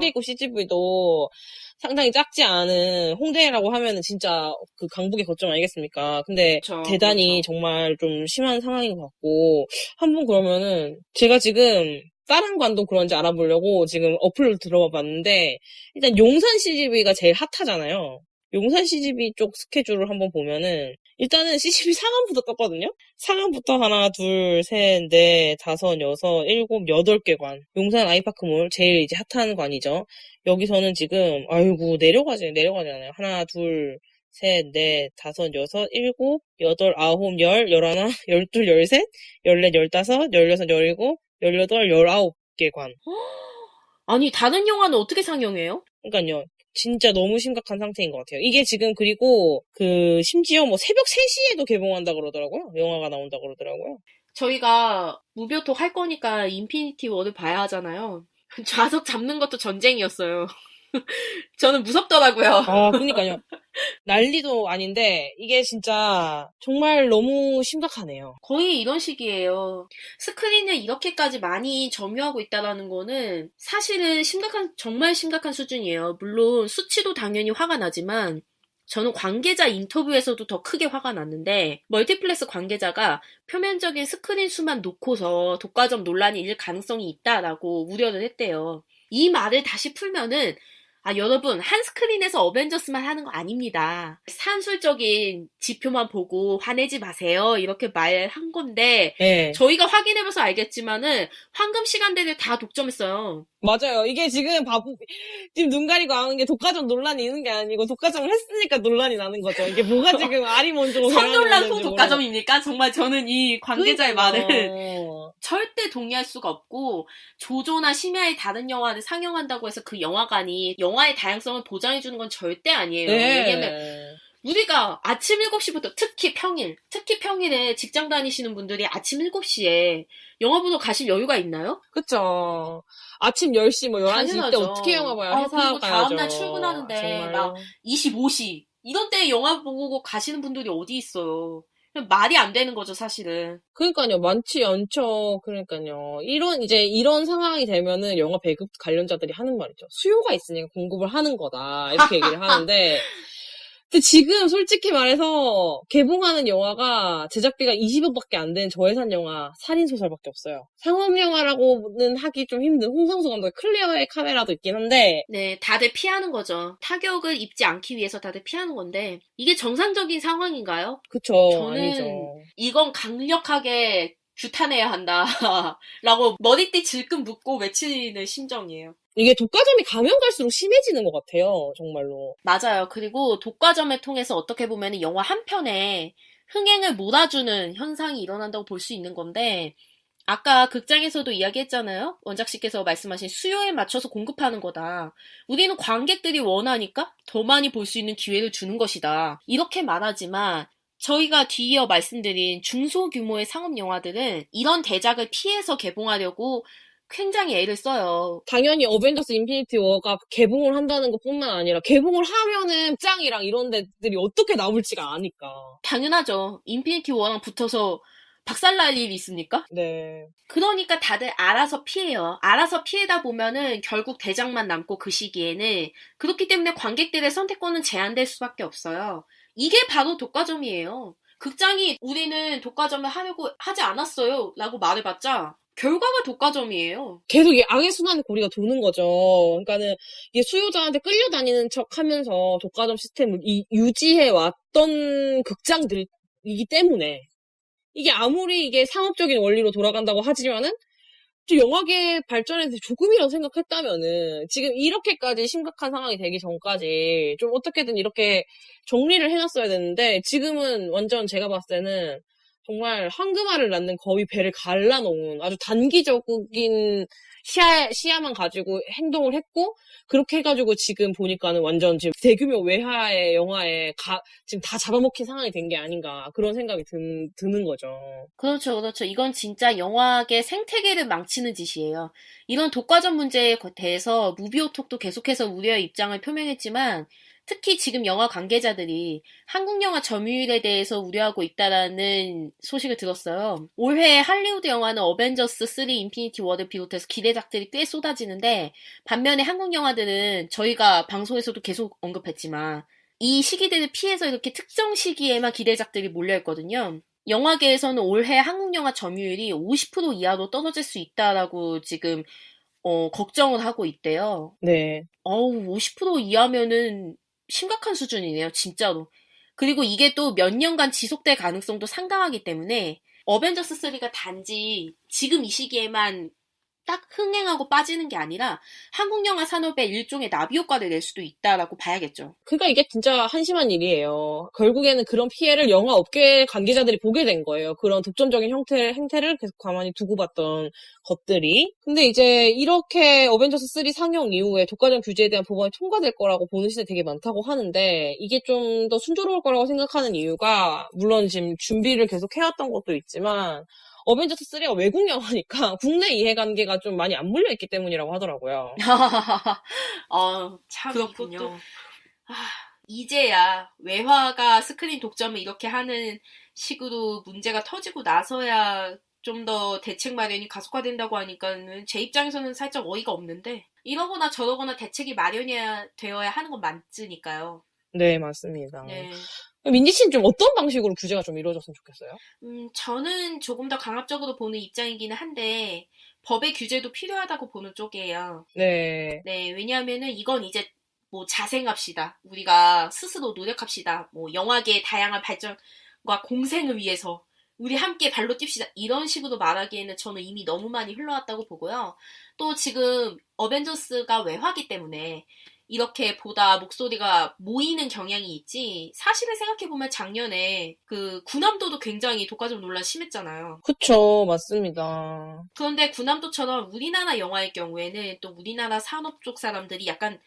입구 CGV도 상당히 작지 않은 홍대라고 하면은 진짜 그 강북의 거점 아니겠습니까? 근데 그렇죠. 대단히 정말 좀 심한 상황인 것 같고 한번 그러면은 제가 지금 다른 관도 그런지 알아보려고 지금 어플로 들어가 봤는데 일단 용산 CGV가 제일 핫하잖아요. 용산 CGV 쪽 스케줄을 한번 보면은 일단은 CGV 상암부터 떴거든요? 상암부터 하나, 둘, 셋, 넷, 다섯, 여섯, 일곱, 8개 관. 용산 아이파크몰 제일 이제 핫한 관이죠. 여기서는 지금 아이고 내려가잖아요. 하나, 둘, 셋, 넷, 다섯, 여섯, 일곱, 여덟, 아홉, 열, 열하나, 열둘, 열셋, 열넷, 열다섯, 열여섯, 열일곱, 열여덟, 19개 관. 아니 다른 영화는 어떻게 상영해요? 그러니까요. 진짜 너무 심각한 상태인 것 같아요. 이게 지금 그리고 심지어 뭐 새벽 3시에도 개봉한다 그러더라고요. 영화가 나온다 그러더라고요. 저희가 무비오톡 할 거니까 인피니티 워를 봐야 하잖아요. 좌석 잡는 것도 전쟁이었어요. 저는 무섭더라고요. 아, 그러니까요. 난리도 아닌데 이게 진짜 정말 너무 심각하네요. 거의 이런 식이에요. 스크린을 이렇게까지 많이 점유하고 있다는 거는 사실은 정말 심각한 수준이에요. 물론 수치도 당연히 화가 나지만 저는 관계자 인터뷰에서도 더 크게 화가 났는데 멀티플렉스 관계자가 표면적인 스크린 수만 놓고서 독과점 논란이 일 가능성이 있다라고 우려를 했대요. 이 말을 다시 풀면은 여러분, 한 스크린에서 어벤져스만 하는 거 아닙니다. 산술적인 지표만 보고 화내지 마세요. 이렇게 말한 건데, 네. 저희가 확인해봐서 알겠지만은, 황금 시간대를 다 독점했어요. 맞아요. 이게 지금 지금 눈 가리고 하는 게 독과점 논란이 있는 게 아니고 독과점을 했으니까 논란이 나는 거죠. 이게 뭐가 지금 알이 먼저고 계란이 선논란 후 먼저인지 독과점입니까? 정말 저는 이 관계자의 말을 그러니까요. 절대 동의할 수가 없고, 조조나 심야의 다른 영화를 상영한다고 해서 그 영화관이 영화의 다양성을 보장해주는 건 절대 아니에요. 왜냐면 네. 우리가 아침 7시부터 특히 평일에 직장 다니시는 분들이 아침 7시에 영화 보러 가실 여유가 있나요? 그쵸. 아침 10시, 11시 때 당연하죠. 어떻게 영화 봐요? 회사 그리고 가야죠. 다음날 출근하는데 정말로. 막 25시 이런 때 영화 보고 가시는 분들이 어디 있어요. 말이 안 되는 거죠, 사실은. 그러니까요. 많지 않죠. 그러니까요. 이런 상황이 되면은 영화 배급 관련자들이 하는 말이죠. 수요가 있으니까 공급을 하는 거다. 이렇게 얘기를 하는데. 근데 지금 솔직히 말해서 개봉하는 영화가 제작비가 20억밖에 안 된 저예산 영화 살인소설밖에 없어요. 상업 영화라고는 하기 좀 힘든 홍상수 감독의 클리어의 카메라도 있긴 한데 네, 다들 피하는 거죠. 타격을 입지 않기 위해서 다들 피하는 건데, 이게 정상적인 상황인가요? 그쵸. 저는 아니죠. 이건 강력하게 규탄해야 한다. 라고 머리띠 질끈 묶고 외치는 심정이에요. 이게 독과점이 가면 갈수록 심해지는 것 같아요. 정말로. 맞아요. 그리고 독과점을 통해서 어떻게 보면 영화 한 편에 흥행을 몰아주는 현상이 일어난다고 볼 수 있는 건데, 아까 극장에서도 이야기했잖아요. 원작씨께서 말씀하신 수요에 맞춰서 공급하는 거다. 우리는 관객들이 원하니까 더 많이 볼 수 있는 기회를 주는 것이다. 이렇게 말하지만 저희가 뒤이어 말씀드린 중소규모의 상업 영화들은 이런 대작을 피해서 개봉하려고 굉장히 애를 써요. 당연히 어벤져스 인피니티 워가 개봉을 한다는 것뿐만 아니라 개봉을 하면은 짱이랑 이런 데들이 어떻게 나올지가 아니까. 당연하죠. 인피니티 워랑 붙어서 박살날 일이 있습니까? 네. 그러니까 다들 알아서 피해요. 알아서 피해다 보면은 결국 대작만 남고 그 시기에는. 그렇기 때문에 관객들의 선택권은 제한될 수밖에 없어요. 이게 바로 독과점이에요. 극장이 우리는 독과점을 하려고 하지 않았어요 라고 말해봤자 결과가 독과점이에요. 계속 이 악의 순환 고리가 도는 거죠. 그러니까는 이게 수요자한테 끌려다니는 척 하면서 독과점 시스템을 유지해 왔던 극장들이기 때문에 이게 아무리 이게 상업적인 원리로 돌아간다고 하지만은 또 영화계 발전에 대해서 조금이라도 생각했다면은 지금 이렇게까지 심각한 상황이 되기 전까지 좀 어떻게든 이렇게 정리를 해놨어야 되는데 지금은 완전 제가 봤을 때는 정말 황금알을 낳는 거위 배를 갈라놓은 아주 단기적인 시야만 가지고 행동을 했고 그렇게 해가지고 지금 보니까는 완전 지금 대규모 외화의 영화에 지금 다 잡아먹힌 상황이 된 게 아닌가 그런 생각이 드는 거죠. 그렇죠, 그렇죠. 이건 진짜 영화계 생태계를 망치는 짓이에요. 이런 독과점 문제에 대해서 무비오톡도 계속해서 우려의 입장을 표명했지만 특히 지금 영화 관계자들이 한국 영화 점유율에 대해서 우려하고 있다라는 소식을 들었어요. 올해 할리우드 영화는 어벤져스 3 인피니티 워를 비롯해서 기대작들이 꽤 쏟아지는데 반면에 한국 영화들은 저희가 방송에서도 계속 언급했지만 이 시기들을 피해서 이렇게 특정 시기에만 기대작들이 몰려있거든요. 영화계에서는 올해 한국 영화 점유율이 50% 이하로 떨어질 수 있다라고 지금 걱정을 하고 있대요. 네. 50% 이하면은 심각한 수준이네요, 진짜로. 그리고 이게 또 몇 년간 지속될 가능성도 상당하기 때문에 어벤져스 3가 단지 지금 이 시기에만 딱 흥행하고 빠지는 게 아니라 한국 영화 산업에 일종의 나비 효과를 낼 수도 있다라고 봐야겠죠. 그러니까 이게 진짜 한심한 일이에요. 결국에는 그런 피해를 영화 업계 관계자들이 보게 된 거예요. 그런 독점적인 행태를 계속 가만히 두고 봤던 것들이. 근데 이제 이렇게 어벤져스 3 상영 이후에 독과점 규제에 대한 법안이 통과될 거라고 보는 시대 되게 많다고 하는데 이게 좀 더 순조로울 거라고 생각하는 이유가 물론 지금 준비를 계속 해왔던 것도 있지만 어벤져스 3가 외국 영화니까 국내 이해관계가 좀 많이 안 물려있기 때문이라고 하더라고요. 참 그렇군요. 이제야 외화가 스크린 독점을 이렇게 하는 식으로 문제가 터지고 나서야 좀 더 대책 마련이 가속화된다고 하니까는 제 입장에서는 살짝 어이가 없는데 이러거나 저러거나 대책이 마련이 되어야 하는 건 맞으니까요. 네, 맞습니다. 네. 민지 씨는 좀 어떤 방식으로 규제가 좀 이루어졌으면 좋겠어요? 저는 조금 더 강압적으로 보는 입장이기는 한데 법의 규제도 필요하다고 보는 쪽이에요. 네. 네, 왜냐하면은 이건 이제 뭐 자생합시다. 우리가 스스로 노력합시다. 뭐 영화계의 다양한 발전과 공생을 위해서 우리 함께 발로 뜁시다. 이런 식으로 말하기에는 저는 이미 너무 많이 흘러왔다고 보고요. 또 지금 어벤져스가 외화기 때문에 이렇게 보다 목소리가 모이는 경향이 있지, 사실을 생각해보면 작년에 그 구남도도 굉장히 독과점 논란 심했잖아요. 그쵸, 맞습니다. 그런데 구남도처럼 우리나라 영화의 경우에는 또 우리나라 산업 쪽 사람들이 약간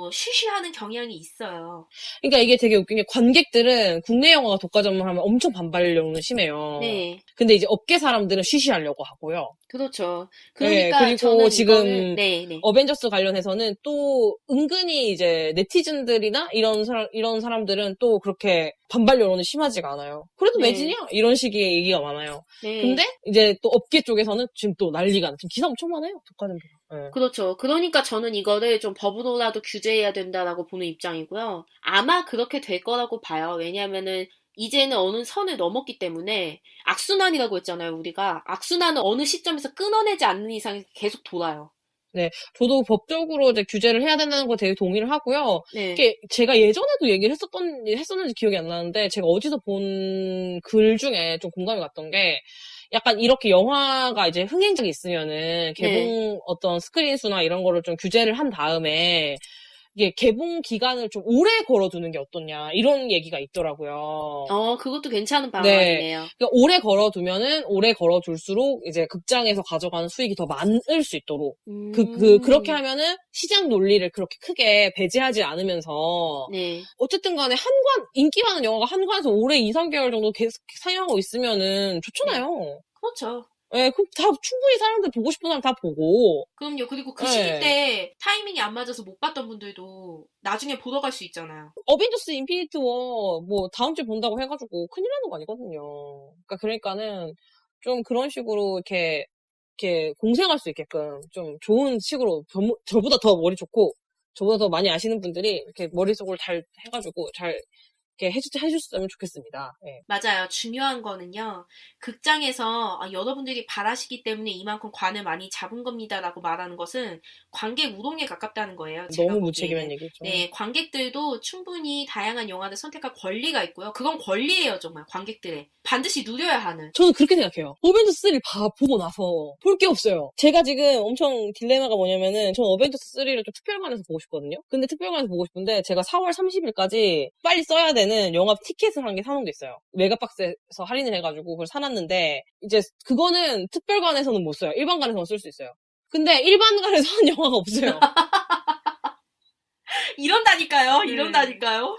쉬쉬하는 경향이 있어요. 그러니까 이게 되게 웃긴 게 관객들은 국내 영화가 독과점을 하면 엄청 반발력은 심해요. 네, 근데 이제 업계 사람들은 쉬쉬하려고 하고요. 그렇죠. 네, 그러니까 그리고 저는 지금 이거를, 네. 어벤져스 관련해서는 또 은근히 이제 네티즌들이나 이런 사람들은 또 그렇게 반발 여론이 심하지가 않아요. 그래도 네. 매진이야? 이런 식의 얘기가 많아요. 네. 근데 이제 또 업계 쪽에서는 지금 또 난리가 나. 지금 기사 엄청 많아요. 독과점 기사. 네. 그렇죠. 그러니까 저는 이거를 좀 법으로라도 규제해야 된다라고 보는 입장이고요. 아마 그렇게 될 거라고 봐요. 왜냐하면은 이제는 어느 선을 넘었기 때문에 악순환이라고 했잖아요, 우리가. 악순환은 어느 시점에서 끊어내지 않는 이상 계속 돌아요. 저도 법적으로 이제 규제를 해야 된다는 거 되게 동의를 하고요. 네. 이게 제가 예전에도 얘기를 했었는지 기억이 안 나는데 제가 어디서 본 글 중에 좀 공감이 갔던 게 약간 이렇게 영화가 이제 흥행작이 있으면은 개봉 어떤 스크린 수나 이런 거를 좀 규제를 한 다음에 이게 개봉 기간을 좀 오래 걸어두는 게 어떠냐 이런 얘기가 있더라고요. 그것도 괜찮은 방안이네요. 그러니까 오래 걸어두면은 오래 걸어둘수록 이제 극장에서 가져가는 수익이 더 많을 수 있도록 그렇게 하면은 시장 논리를 그렇게 크게 배제하지 않으면서 네. 어쨌든 간에 인기 많은 영화가 한 관에서 오래 2, 3개월 정도 계속 상영하고 있으면은 좋잖아요. 그렇죠. 예, 다 충분히 사람들 보고 싶은 사람 다 보고. 그럼요. 그리고 그 네. 시기 때 타이밍이 안 맞아서 못 봤던 분들도 나중에 보러 갈 수 있잖아요. 어벤져스 인피니티 워 뭐 다음 주에 본다고 해가지고 큰일 나는 거 아니거든요. 그러니까는 좀 그런 식으로 이렇게 공생할 수 있게끔 좀 좋은 식으로 저보다 더 머리 좋고 저보다 더 많이 아시는 분들이 이렇게 머릿속을 잘 해가지고 잘 이렇게 해주셨으면 좋겠습니다. 네. 맞아요. 중요한 거는요. 극장에서 여러분들이 바라시기 때문에 이만큼 관을 많이 잡은 겁니다라고 말하는 것은 관객 우롱에 가깝다는 거예요. 제가 너무 보기에는. 무책임한 얘기죠. 네, 관객들도 충분히 다양한 영화를 선택할 권리가 있고요. 그건 권리예요, 정말 관객들의. 반드시 누려야 하는. 저는 그렇게 생각해요. 어벤져스 3를 보고 나서 볼 게 없어요. 제가 지금 엄청 딜레마가 뭐냐면은 저는 어벤져스 3를 좀 특별관에서 보고 싶거든요. 근데 특별관에서 보고 싶은데 제가 4월 30일까지 빨리 써야 되는 영화 티켓을 한 개 사놓은 게 있어요. 메가박스에서 할인을 해가지고 그걸 사놨는데 이제 그거는 특별관에서는 못 써요. 일반관에서만 쓸 수 있어요. 근데 일반관에서 한 영화가 없어요. 이런다니까요. 네. 이런다니까요.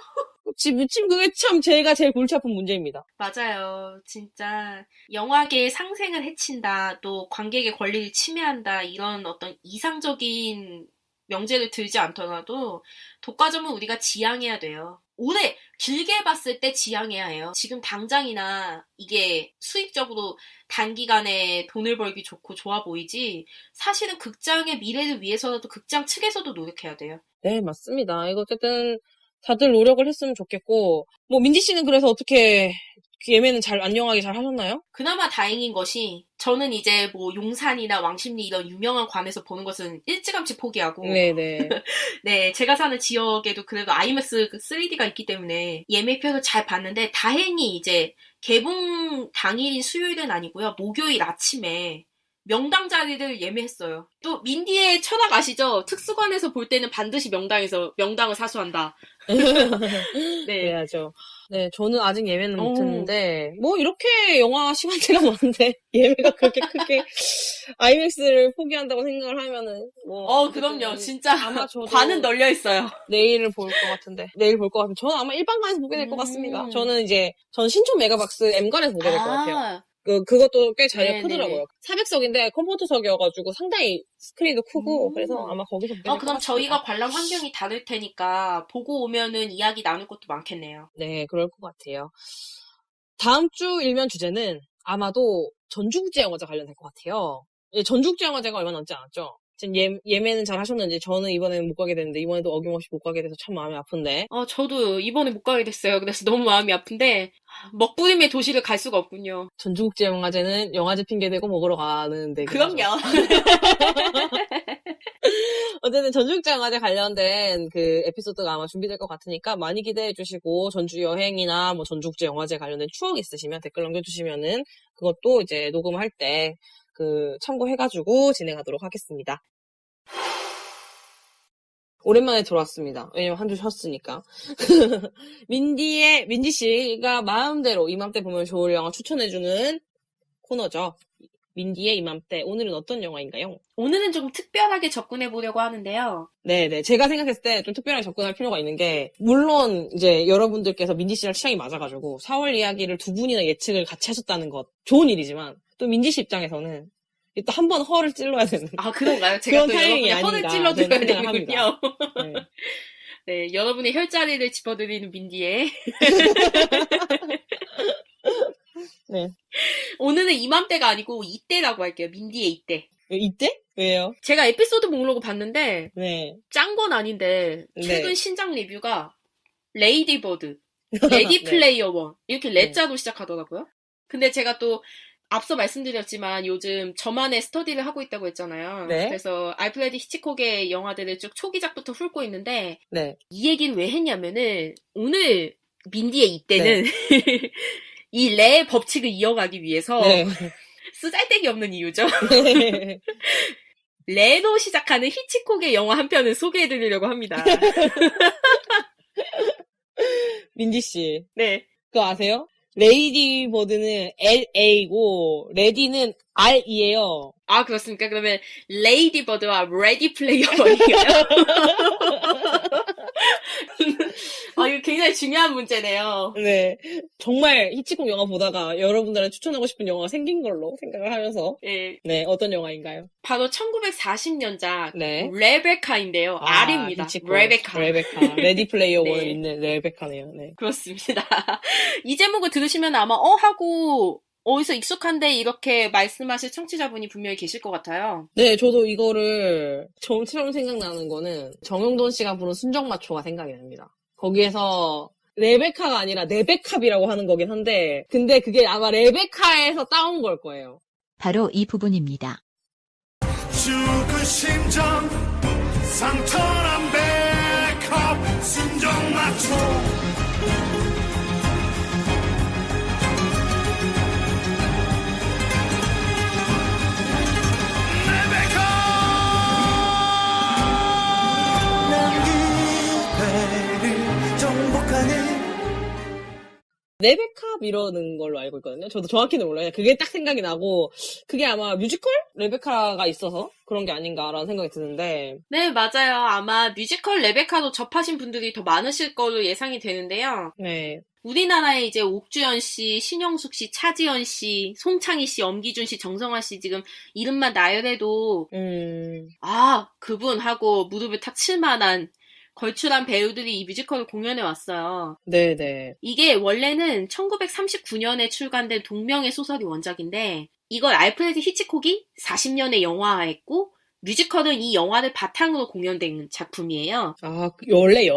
지금 그게 참 제가 제일 골치 아픈 문제입니다. 맞아요. 진짜 영화계의 상생을 해친다. 또 관객의 권리를 침해한다. 이런 어떤 이상적인 명제를 들지 않더라도 독과점은 우리가 지양해야 돼요. 오래 길게 봤을 때 지양해야 해요. 지금 당장이나 이게 수익적으로 단기간에 돈을 벌기 좋고 좋아 보이지 사실은 극장의 미래를 위해서라도 극장 측에서도 노력해야 돼요. 네, 맞습니다. 이거 어쨌든 다들 노력을 했으면 좋겠고 뭐 민지 씨는 그래서 어떻게 예매는 안녕하게 잘 하셨나요? 그나마 다행인 것이 저는 이제 뭐 용산이나 왕십리 이런 유명한 관에서 보는 것은 일찌감치 포기하고 네네. 네, 제가 사는 지역에도 그래도 아이맥스 3D가 있기 때문에 예매표를 잘 봤는데 다행히 이제 개봉 당일인 수요일은 아니고요. 목요일 아침에 명당 자리를 예매했어요. 또 민디의 철학 아시죠? 특수관에서 볼 때는 반드시 명당을 사수한다. 네. 그래야죠. 네, 저는 아직 예매는 못했는데 뭐 이렇게 영화 시간대가 많은데 예매가 그렇게 크게 아이맥스를 포기한다고 생각을 하면은 뭐 그럼요. 진짜 아마 저도 관은 널려 있어요. 내일 볼 것 같은데 저는 아마 일반관에서 보게 될 것 같습니다. 저는 신촌 메가박스 M관에서 보게 될 것 같아요. 그것도 꽤 자리가 크더라고요. 400석인데 컴포트석이어가지고 상당히 스크린도 크고 그래서 아마 거기서 보게 될 것 같아요. 그럼 저희가 관람 환경이 다를 테니까 보고 오면은 이야기 나눌 것도 많겠네요. 네, 그럴 것 같아요. 다음 주 일면 주제는 아마도 전주국제영화제 관련될 것 같아요. 전주국제영화제가 얼마 남지 않았죠? 지금 예매는 잘 하셨는지 저는 이번에는 못 가게 됐는데 이번에도 어김없이 못 가게 돼서 참 마음이 아픈데. 저도 이번에 못 가게 됐어요. 그래서 너무 마음이 아픈데 먹부림의 도시를 갈 수가 없군요. 전주국제영화제는 영화제 핑계대고 먹으러 가는데. 그럼요. 어쨌든 전주국제영화제 관련된 그 에피소드가 아마 준비될 것 같으니까 많이 기대해 주시고 전주 여행이나 뭐 전주국제영화제 관련된 추억 있으시면 댓글 남겨주시면은 그것도 이제 녹음할 때 그 참고해가지고 진행하도록 하겠습니다. 오랜만에 들어왔습니다. 왜냐면 한 주 쉬었으니까. 민지 씨가 마음대로 이맘때 보면 좋을 영화 추천해주는 코너죠. 민디의 이맘때. 오늘은 어떤 영화인가요? 오늘은 좀 특별하게 접근해 보려고 하는데요. 네네. 제가 생각했을 때 좀 특별하게 접근할 필요가 있는 게, 물론 이제 여러분들께서 민지 씨랑 취향이 맞아가지고 4월 이야기를 두 분이나 예측을 같이 하셨다는 것 좋은 일이지만, 또 민지 씨 입장에서는 또 한 번 허를 찔러야 되는. 아, 그런가요? 제가 그런 또 타이밍이 여러분의 허를 아닌가 찔러드려야 저는 생각을 되는군요. 네. 네, 여러분의 혈자리를 짚어드리는 민디의. 네. 오늘은 이맘때가 아니고 이때라고 할게요. 민디의 이때. 이때? 왜요? 제가 에피소드 목록을 봤는데 네. 짠 건 아닌데 최근 네. 신작 리뷰가 레이디 버드, 레디 네. 플레이어 원 이렇게 네. 레자로 시작하더라고요. 근데 제가 또 앞서 말씀드렸지만 요즘 저만의 스터디를 하고 있다고 했잖아요. 네. 그래서 알프레드 히치콕의 영화들을 쭉 초기작부터 훑고 있는데 네. 이 얘기를 왜 했냐면은 오늘 민디의 이때는 이 레의 법칙을 이어가기 위해서 네. 쓰잘데기 없는 이유죠. 네. 레로 시작하는 히치콕의 영화 한 편을 소개해드리려고 합니다. 민지 씨. 네. 그거 아세요? 레이디 버드는 LA고, 레디는 R이에요. 아, 그렇습니까? 그러면 레이디 버드와 레디 플레이어 원인가요? 아, 이거 굉장히 중요한 문제네요. 네. 정말 히치콕 영화 보다가 여러분들한테 추천하고 싶은 영화가 생긴 걸로 생각을 하면서. 예, 네, 어떤 영화인가요? 바로 1940년작 네. 레베카인데요. R입니다. 히치콕. 레베카. 레디 플레이어 네. 원에 있는 레베카네요. 네. 그렇습니다. 이 제목을 들으시면 아마 하고 어디서 익숙한데 이렇게 말씀하실 청취자분이 분명히 계실 것 같아요. 네, 저도 이거를 처음 생각나는 거는 정용돈 씨가 부른 순정마초가 생각이 납니다. 거기에서 레베카가 아니라 레베캅이라고 하는 거긴 한데, 근데 그게 아마 레베카에서 따온 걸 거예요. 바로 이 부분입니다. 죽은 심장 상처난 백합 순정마초 레베캅 이러는 걸로 알고 있거든요. 저도 정확히는 몰라요. 그게 딱 생각이 나고, 그게 아마 뮤지컬? 레베카가 있어서 그런 게 아닌가라는 생각이 드는데. 네, 맞아요. 아마 뮤지컬 레베카도 접하신 분들이 더 많으실 걸로 예상이 되는데요. 네. 우리나라에 이제 옥주현 씨, 신영숙 씨, 차지연 씨, 송창희 씨, 엄기준 씨, 정성화 씨 지금 이름만 나열해도 그분 하고 무릎을 탁 칠 만한 걸출한 배우들이 이 뮤지컬을 공연해 왔어요. 네네. 이게 원래는 1939년에 출간된 동명의 소설이 원작인데 이걸 알프레드 히치콕이 40년에 영화화했고 뮤지컬은 이 영화를 바탕으로 공연된 작품이에요. 아, 원래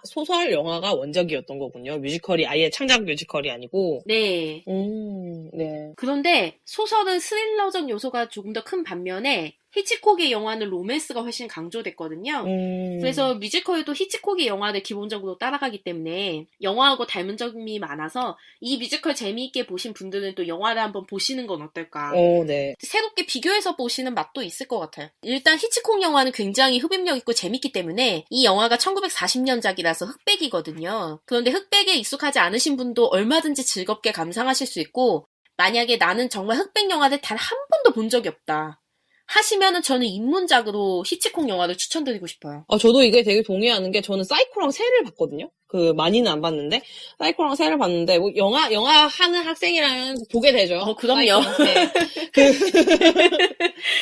소설 영화가 원작이었던 거군요. 뮤지컬이 아예 창작 뮤지컬이 아니고. 네. 네. 그런데 소설은 스릴러적 요소가 조금 더 큰 반면에 히치콕의 영화는 로맨스가 훨씬 강조됐거든요. 그래서 뮤지컬도 히치콕의 영화를 기본적으로 따라가기 때문에 영화하고 닮은 점이 많아서 이 뮤지컬 재미있게 보신 분들은 또 영화를 한번 보시는 건 어떨까. 네. 새롭게 비교해서 보시는 맛도 있을 것 같아요. 일단 히치콕 영화는 굉장히 흡입력 있고 재밌기 때문에 이 영화가 1940년작이라서 흑백이거든요. 그런데 흑백에 익숙하지 않으신 분도 얼마든지 즐겁게 감상하실 수 있고 만약에 나는 정말 흑백 영화를 단 한 번도 본 적이 없다 하시면은 저는 입문작으로 히치콕 영화를 추천드리고 싶어요. 저도 이게 되게 동의하는 게 저는 사이코랑 새를 봤거든요. 많이는 안 봤는데 사이코랑 새를 봤는데 뭐 영화 하는 학생이라면 보게 되죠. 그럼요.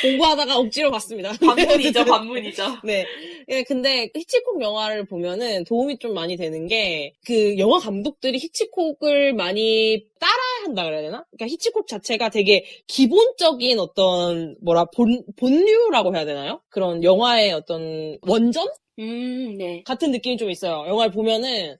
공부하다가 억지로 봤습니다. 관문이죠, 관문이죠. 네. 예, 근데 히치콕 영화를 보면은 도움이 좀 많이 되는 게 그 영화 감독들이 히치콕을 많이 따라야 한다 그래야 되나? 그러니까 히치콕 자체가 되게 기본적인 어떤 본류라고 해야 되나요? 그런 영화의 어떤 원전? 네. 같은 느낌이 좀 있어요. 영화를 보면은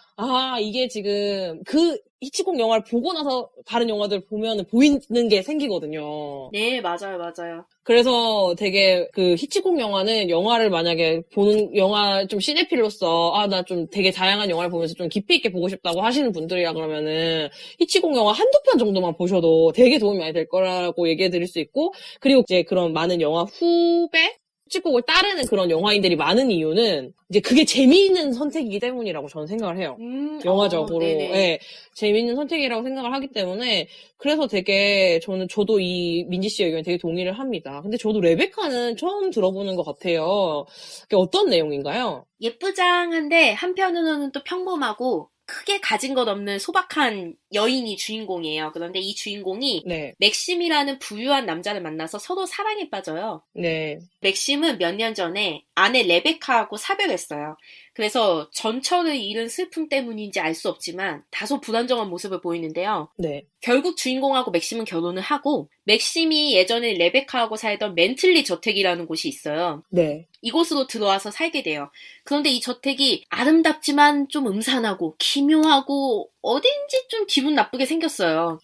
이게 지금 그 히치콕 영화를 보고 나서 다른 영화들 보면은 보이는 게 생기거든요. 네, 맞아요, 맞아요. 그래서 되게 그 히치콕 영화는 영화를 만약에 보는 영화 좀 시네필로서 나 좀 되게 다양한 영화를 보면서 좀 깊이 있게 보고 싶다고 하시는 분들이라 그러면은 히치콕 영화 한두 편 정도만 보셔도 되게 도움이 많이 될 거라고 얘기해 드릴 수 있고, 그리고 이제 그런 많은 영화 후배 히치콕을 따르는 그런 영화인들이 많은 이유는 이제 그게 재미있는 선택이기 때문이라고 저는 생각을 해요. 영화적으로. 네네. 예, 재미있는 선택이라고 생각을 하기 때문에 그래서 되게 저도 이 민지 씨 의견에 되게 동의를 합니다. 근데 저도 레베카는 처음 들어보는 것 같아요. 그게 어떤 내용인가요? 예쁘장한데 한편으로는 또 평범하고 크게 가진 것 없는 소박한 여인이 주인공이에요. 그런데 이 주인공이 네. 맥심이라는 부유한 남자를 만나서 서로 사랑에 빠져요. 네. 맥심은 몇 년 전에 아내 레베카하고 사별했어요. 그래서 전처를 잃은 슬픔 때문인지 알 수 없지만 다소 불안정한 모습을 보이는데요. 네. 결국 주인공하고 맥심은 결혼을 하고, 맥심이 예전에 레베카하고 살던 멘틀리 저택이라는 곳이 있어요. 네. 이곳으로 들어와서 살게 돼요. 그런데 이 저택이 아름답지만 좀 음산하고 기묘하고 어딘지 좀 기분 나쁘게 생겼어요.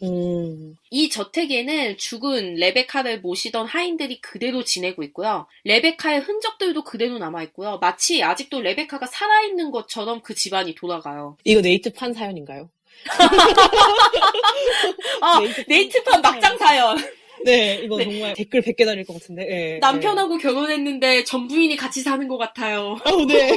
이 저택에는 죽은 레베카를 모시던 하인들이 그대로 지내고 있고요. 레베카의 흔적들도 그대로 남아있고요. 마치 아직도 레베카가 살아있는 것처럼 그 집안이 돌아가요. 이거 네이트판 사연인가요? 네이트판 막장 사연. 네, 이거 정말 댓글 100개 달릴 것 같은데. 네, 남편하고 결혼했는데 전 부인이 같이 사는 것 같아요. 네.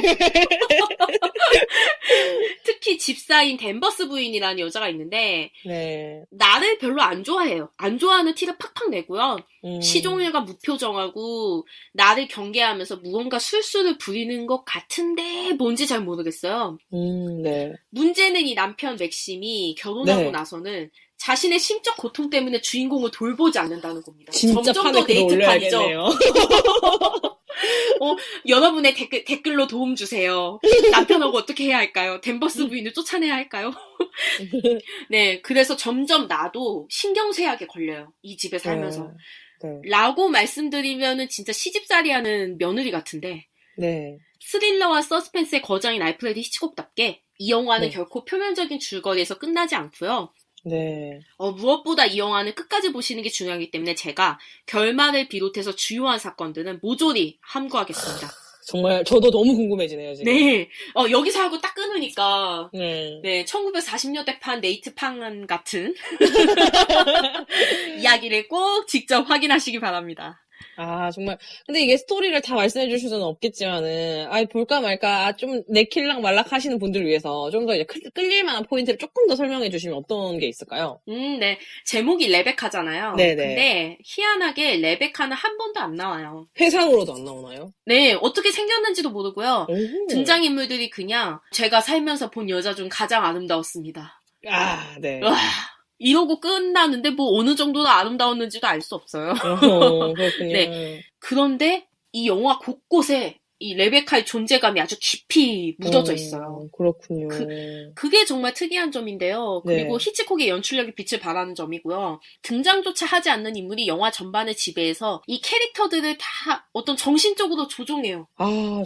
특히 집사인 댄버스 부인이라는 여자가 있는데 네. 나를 별로 안 좋아해요. 안 좋아하는 티를 팍팍 내고요. 시종일과 무표정하고 나를 경계하면서 무언가 술수를 부리는 것 같은데 뭔지 잘 모르겠어요. 네. 문제는 이 남편 맥심이 결혼하고 네. 나서는 자신의 심적 고통 때문에 주인공을 돌보지 않는다는 겁니다. 진짜 점점 판에 더 글을 네이트판이죠. 올려야겠네요. 여러분의 댓글로 도움 주세요. 남편하고 어떻게 해야 할까요? 댄버스 부인을 쫓아내야 할까요? 네, 그래서 점점 나도 신경쇠약에 걸려요. 이 집에 살면서. 네. 라고 말씀드리면은 진짜 시집살이하는 며느리 같은데, 네. 스릴러와 서스펜스의 거장인 알프레드 히치콕답게 이 영화는 네. 결코 표면적인 줄거리에서 끝나지 않고요. 네. 무엇보다 이 영화는 끝까지 보시는 게 중요하기 때문에 제가 결말을 비롯해서 주요한 사건들은 모조리 함구하겠습니다. 정말 저도 너무 궁금해지네요, 지금. 네. 여기서 하고 딱 끊으니까 네. 1940년대판 네이트판 같은 이야기를 꼭 직접 확인하시기 바랍니다. 정말. 근데 이게 스토리를 다 말씀해 주실 수는 없겠지만은, 볼까 말까, 좀 내킬락 말락 하시는 분들을 위해서 좀 더 이제 끌릴 만한 포인트를 조금 더 설명해 주시면 어떤 게 있을까요? 네. 제목이 레베카잖아요. 네네. 근데 희한하게 레베카는 한 번도 안 나와요. 회상으로도 안 나오나요? 네. 어떻게 생겼는지도 모르고요. 오호. 등장인물들이 그냥 제가 살면서 본 여자 중 가장 아름다웠습니다. 네. 와, 이러고 끝나는데 뭐 어느 정도로 아름다웠는지도 알 수 없어요. 그렇군요. 네. 그런데 이 영화 곳곳에 이 레베카의 존재감이 아주 깊이 묻어져 있어요. 그렇군요. 그게 정말 특이한 점인데요. 그리고 네. 히치콕의 연출력이 빛을 발하는 점이고요. 등장조차 하지 않는 인물이 영화 전반을 지배해서 이 캐릭터들을 다 어떤 정신적으로 조종해요.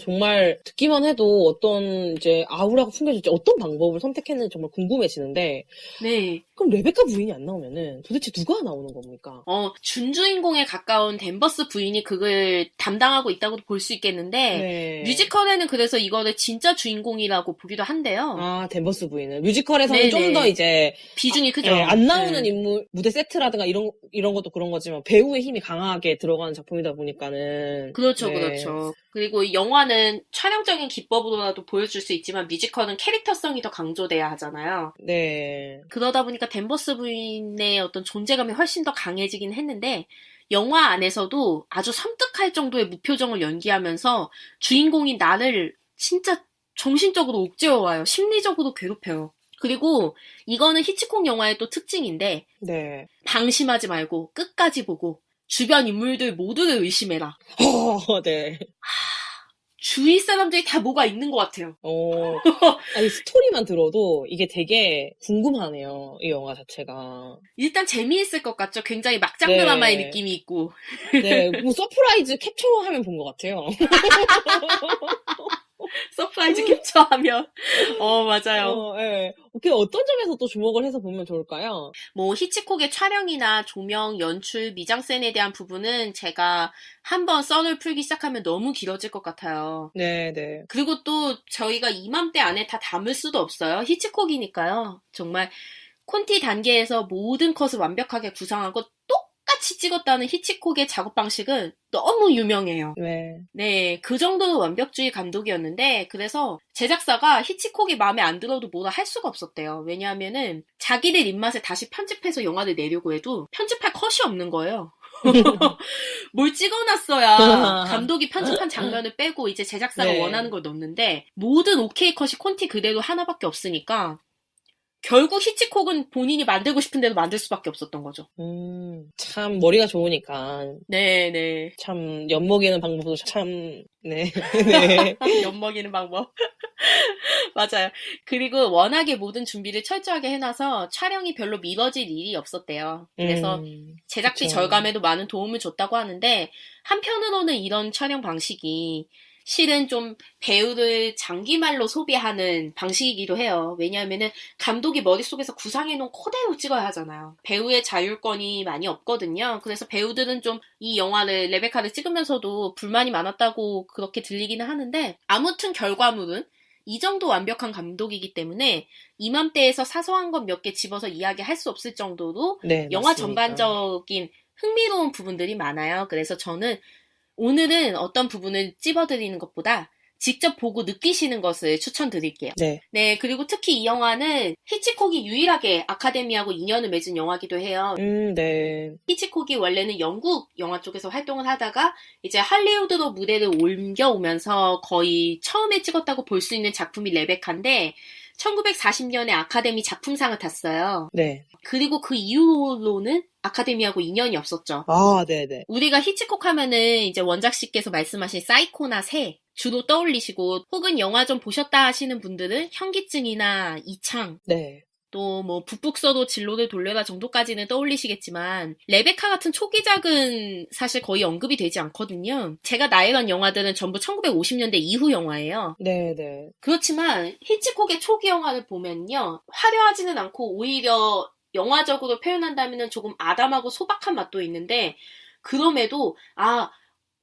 정말 듣기만 해도 어떤 이제 아우라가 풍겨질지 어떤 방법을 선택했는지 정말 궁금해지는데, 네. 그럼 레베카 부인이 안 나오면은 도대체 누가 나오는 겁니까? 준주인공에 가까운 댄버스 부인이 그걸 담당하고 있다고도 볼 수 있겠는데, 네. 뮤지컬에는 그래서 이거를 진짜 주인공이라고 보기도 한데요. 댄버스 부인은. 뮤지컬에서는 네네. 좀 더 이제, 비중이 크죠. 안 나오는 네. 인물, 무대 세트라든가 이런 것도 그런 거지만 배우의 힘이 강하게 들어가는 작품이다 보니까는. 그렇죠, 네. 그렇죠. 그리고 이 영화는 촬영적인 기법으로라도 보여줄 수 있지만 뮤지컬은 캐릭터성이 더 강조돼야 하잖아요. 네. 그러다 보니까 댄버스 부인의 어떤 존재감이 훨씬 더 강해지긴 했는데 영화 안에서도 아주 섬뜩할 정도의 무표정을 연기하면서 주인공인 나를 진짜 정신적으로 옥죄어와요. 심리적으로 괴롭혀요. 그리고 이거는 히치콕 영화의 또 특징인데 네. 방심하지 말고 끝까지 보고 주변 인물들 모두를 의심해라. 네. 주위 사람들이 다 뭐가 있는 것 같아요. 아니, 스토리만 들어도 이게 되게 궁금하네요. 이 영화 자체가. 일단 재미있을 것 같죠? 굉장히 막장 네. 드라마의 느낌이 있고. 네, 뭐 서프라이즈 캡처하면 본 것 같아요. 서프라이즈 캡처하면. 맞아요. 네. 그 어떤 점에서 또 주목을 해서 보면 좋을까요? 뭐 히치콕의 촬영이나 조명, 연출, 미장센에 대한 부분은 제가 한번 썰을 풀기 시작하면 너무 길어질 것 같아요. 네, 네. 그리고 또 저희가 이맘때 안에 다 담을 수도 없어요. 히치콕이니까요. 정말 콘티 단계에서 모든 컷을 완벽하게 구상하고 똑같이 찍었다는 히치콕의 작업 방식은 너무 유명해요. 네. 네, 그 정도로 완벽주의 감독이었는데, 그래서 제작사가 히치콕이 마음에 안 들어도 뭐라 할 수가 없었대요. 왜냐하면은 자기들 입맛에 다시 편집해서 영화를 내려고 해도 편집할 컷이 없는 거예요. 뭘 찍어놨어야 감독이 편집한 장면을 빼고 이제 제작사가 네. 원하는 걸 넣는데, 모든 오케이 컷이 콘티 그대로 하나밖에 없으니까 결국 히치콕은 본인이 만들고 싶은 대로 만들 수밖에 없었던 거죠. 참 머리가 좋으니까 네. 참 엿먹이는 방법도 참 네. 네. 엿먹이는 방법. 맞아요. 그리고 워낙에 모든 준비를 철저하게 해놔서 촬영이 별로 미뤄질 일이 없었대요. 그래서 제작비 그쵸. 절감에도 많은 도움을 줬다고 하는데, 한편으로는 이런 촬영 방식이 실은 좀 배우를 장기말로 소비하는 방식이기도 해요. 왜냐하면은 감독이 머릿속에서 구상해놓은 그대로 찍어야 하잖아요. 배우의 자율권이 많이 없거든요. 그래서 배우들은 좀 이 영화를, 레베카를 찍으면서도 불만이 많았다고 그렇게 들리기는 하는데, 아무튼 결과물은 이 정도 완벽한 감독이기 때문에 이맘때에서 사소한 것 몇 개 집어서 이야기할 수 없을 정도로 네, 영화 맞습니다. 전반적인 흥미로운 부분들이 많아요. 그래서 저는 오늘은 어떤 부분을 찝어드리는 것보다 직접 보고 느끼시는 것을 추천드릴게요. 네. 네, 그리고 특히 이 영화는 히치콕이 유일하게 아카데미하고 인연을 맺은 영화기도 해요. 네. 히치콕이 원래는 영국 영화 쪽에서 활동을 하다가 이제 할리우드로 무대를 옮겨오면서 거의 처음에 찍었다고 볼 수 있는 작품이 레베카인데, 1940년에 아카데미 작품상을 탔어요. 네. 그리고 그 이후로는 아카데미하고 인연이 없었죠. 아, 네네. 우리가 히치콕 하면은 이제 원작씨께서 말씀하신 사이코나 새 주로 떠올리시고, 혹은 영화 좀 보셨다 하시는 분들은 현기증이나 이창, 네. 또 뭐 북북서도 진로를 돌려라 정도까지는 떠올리시겠지만, 레베카 같은 초기작은 사실 거의 언급이 되지 않거든요. 제가 나열한 영화들은 전부 1950년대 이후 영화예요. 네네. 그렇지만 히치콕의 초기 영화를 보면요, 화려하지는 않고 오히려 영화적으로 표현한다면 조금 아담하고 소박한 맛도 있는데, 그럼에도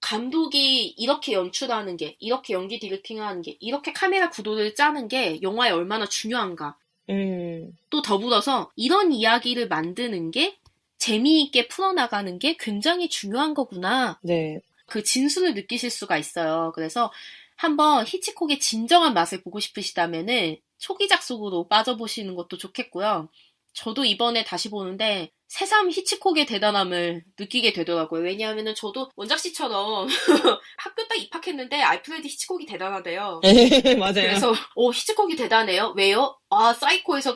감독이 이렇게 연출하는 게, 이렇게 연기 디렉팅하는 게, 이렇게 카메라 구도를 짜는 게 영화에 얼마나 중요한가. 또 더불어서 이런 이야기를 만드는 게, 재미있게 풀어나가는 게 굉장히 중요한 거구나. 네. 그 진수를 느끼실 수가 있어요. 그래서 한번 히치콕의 진정한 맛을 보고 싶으시다면은 초기작 속으로 빠져보시는 것도 좋겠고요. 저도 이번에 다시 보는데 새삼 히치콕의 대단함을 느끼게 되더라고요. 왜냐하면은 저도 원작씨처럼 학교 딱 입학했는데 알프레드 히치콕이 대단하대요. 맞아요. 그래서 히치콕이 대단해요. 왜요? 사이코에서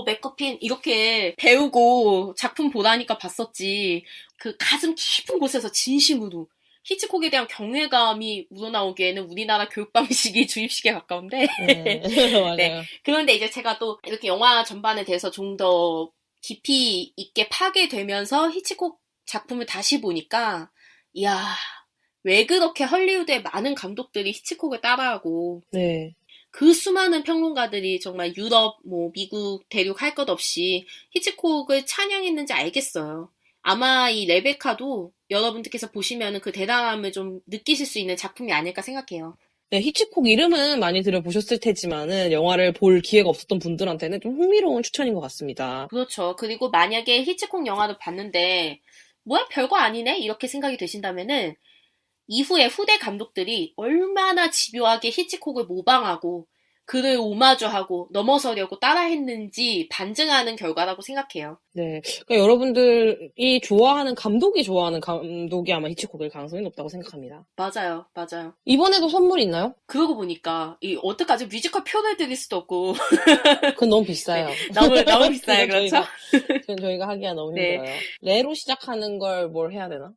맥커핀 이렇게 배우고 작품 보라니까 봤었지. 그 가슴 깊은 곳에서 진심으로 히치콕에 대한 경외감이 우러나오기에는 우리나라 교육 방식이 주입식에 가까운데. 맞아요. 네. 그런데 이제 제가 또 이렇게 영화 전반에 대해서 좀 더 깊이 있게 파괴되면서 히치콕 작품을 다시 보니까, 이야, 왜 그렇게 헐리우드의 많은 감독들이 히치콕을 따라하고, 네. 그 수많은 평론가들이 정말 유럽, 미국, 대륙 할 것 없이 히치콕을 찬양했는지 알겠어요. 아마 이 레베카도 여러분들께서 보시면 그 대단함을 좀 느끼실 수 있는 작품이 아닐까 생각해요. 네, 히치콕 이름은 많이 들어보셨을 테지만은 영화를 볼 기회가 없었던 분들한테는 좀 흥미로운 추천인 것 같습니다. 그렇죠. 그리고 만약에 히치콕 영화를 봤는데 뭐야 별거 아니네? 이렇게 생각이 드신다면은 이후에 후대 감독들이 얼마나 집요하게 히치콕을 모방하고 그를 오마주하고 넘어서려고 따라했는지 반증하는 결과라고 생각해요. 네. 그러니까 여러분들이 좋아하는 감독이 좋아하는 감독이 아마 히치콕일 가능성이 높다고 생각합니다. 맞아요, 맞아요. 이번에도 선물 있나요? 그러고 보니까 어떡하지? 뮤지컬 표를 드릴 수도 없고 그건 너무 비싸요. 너무 비싸요, 그렇죠? 그건 저희가 하기가 너무 네. 힘들어요. 레로 시작하는 걸 뭘 해야 되나?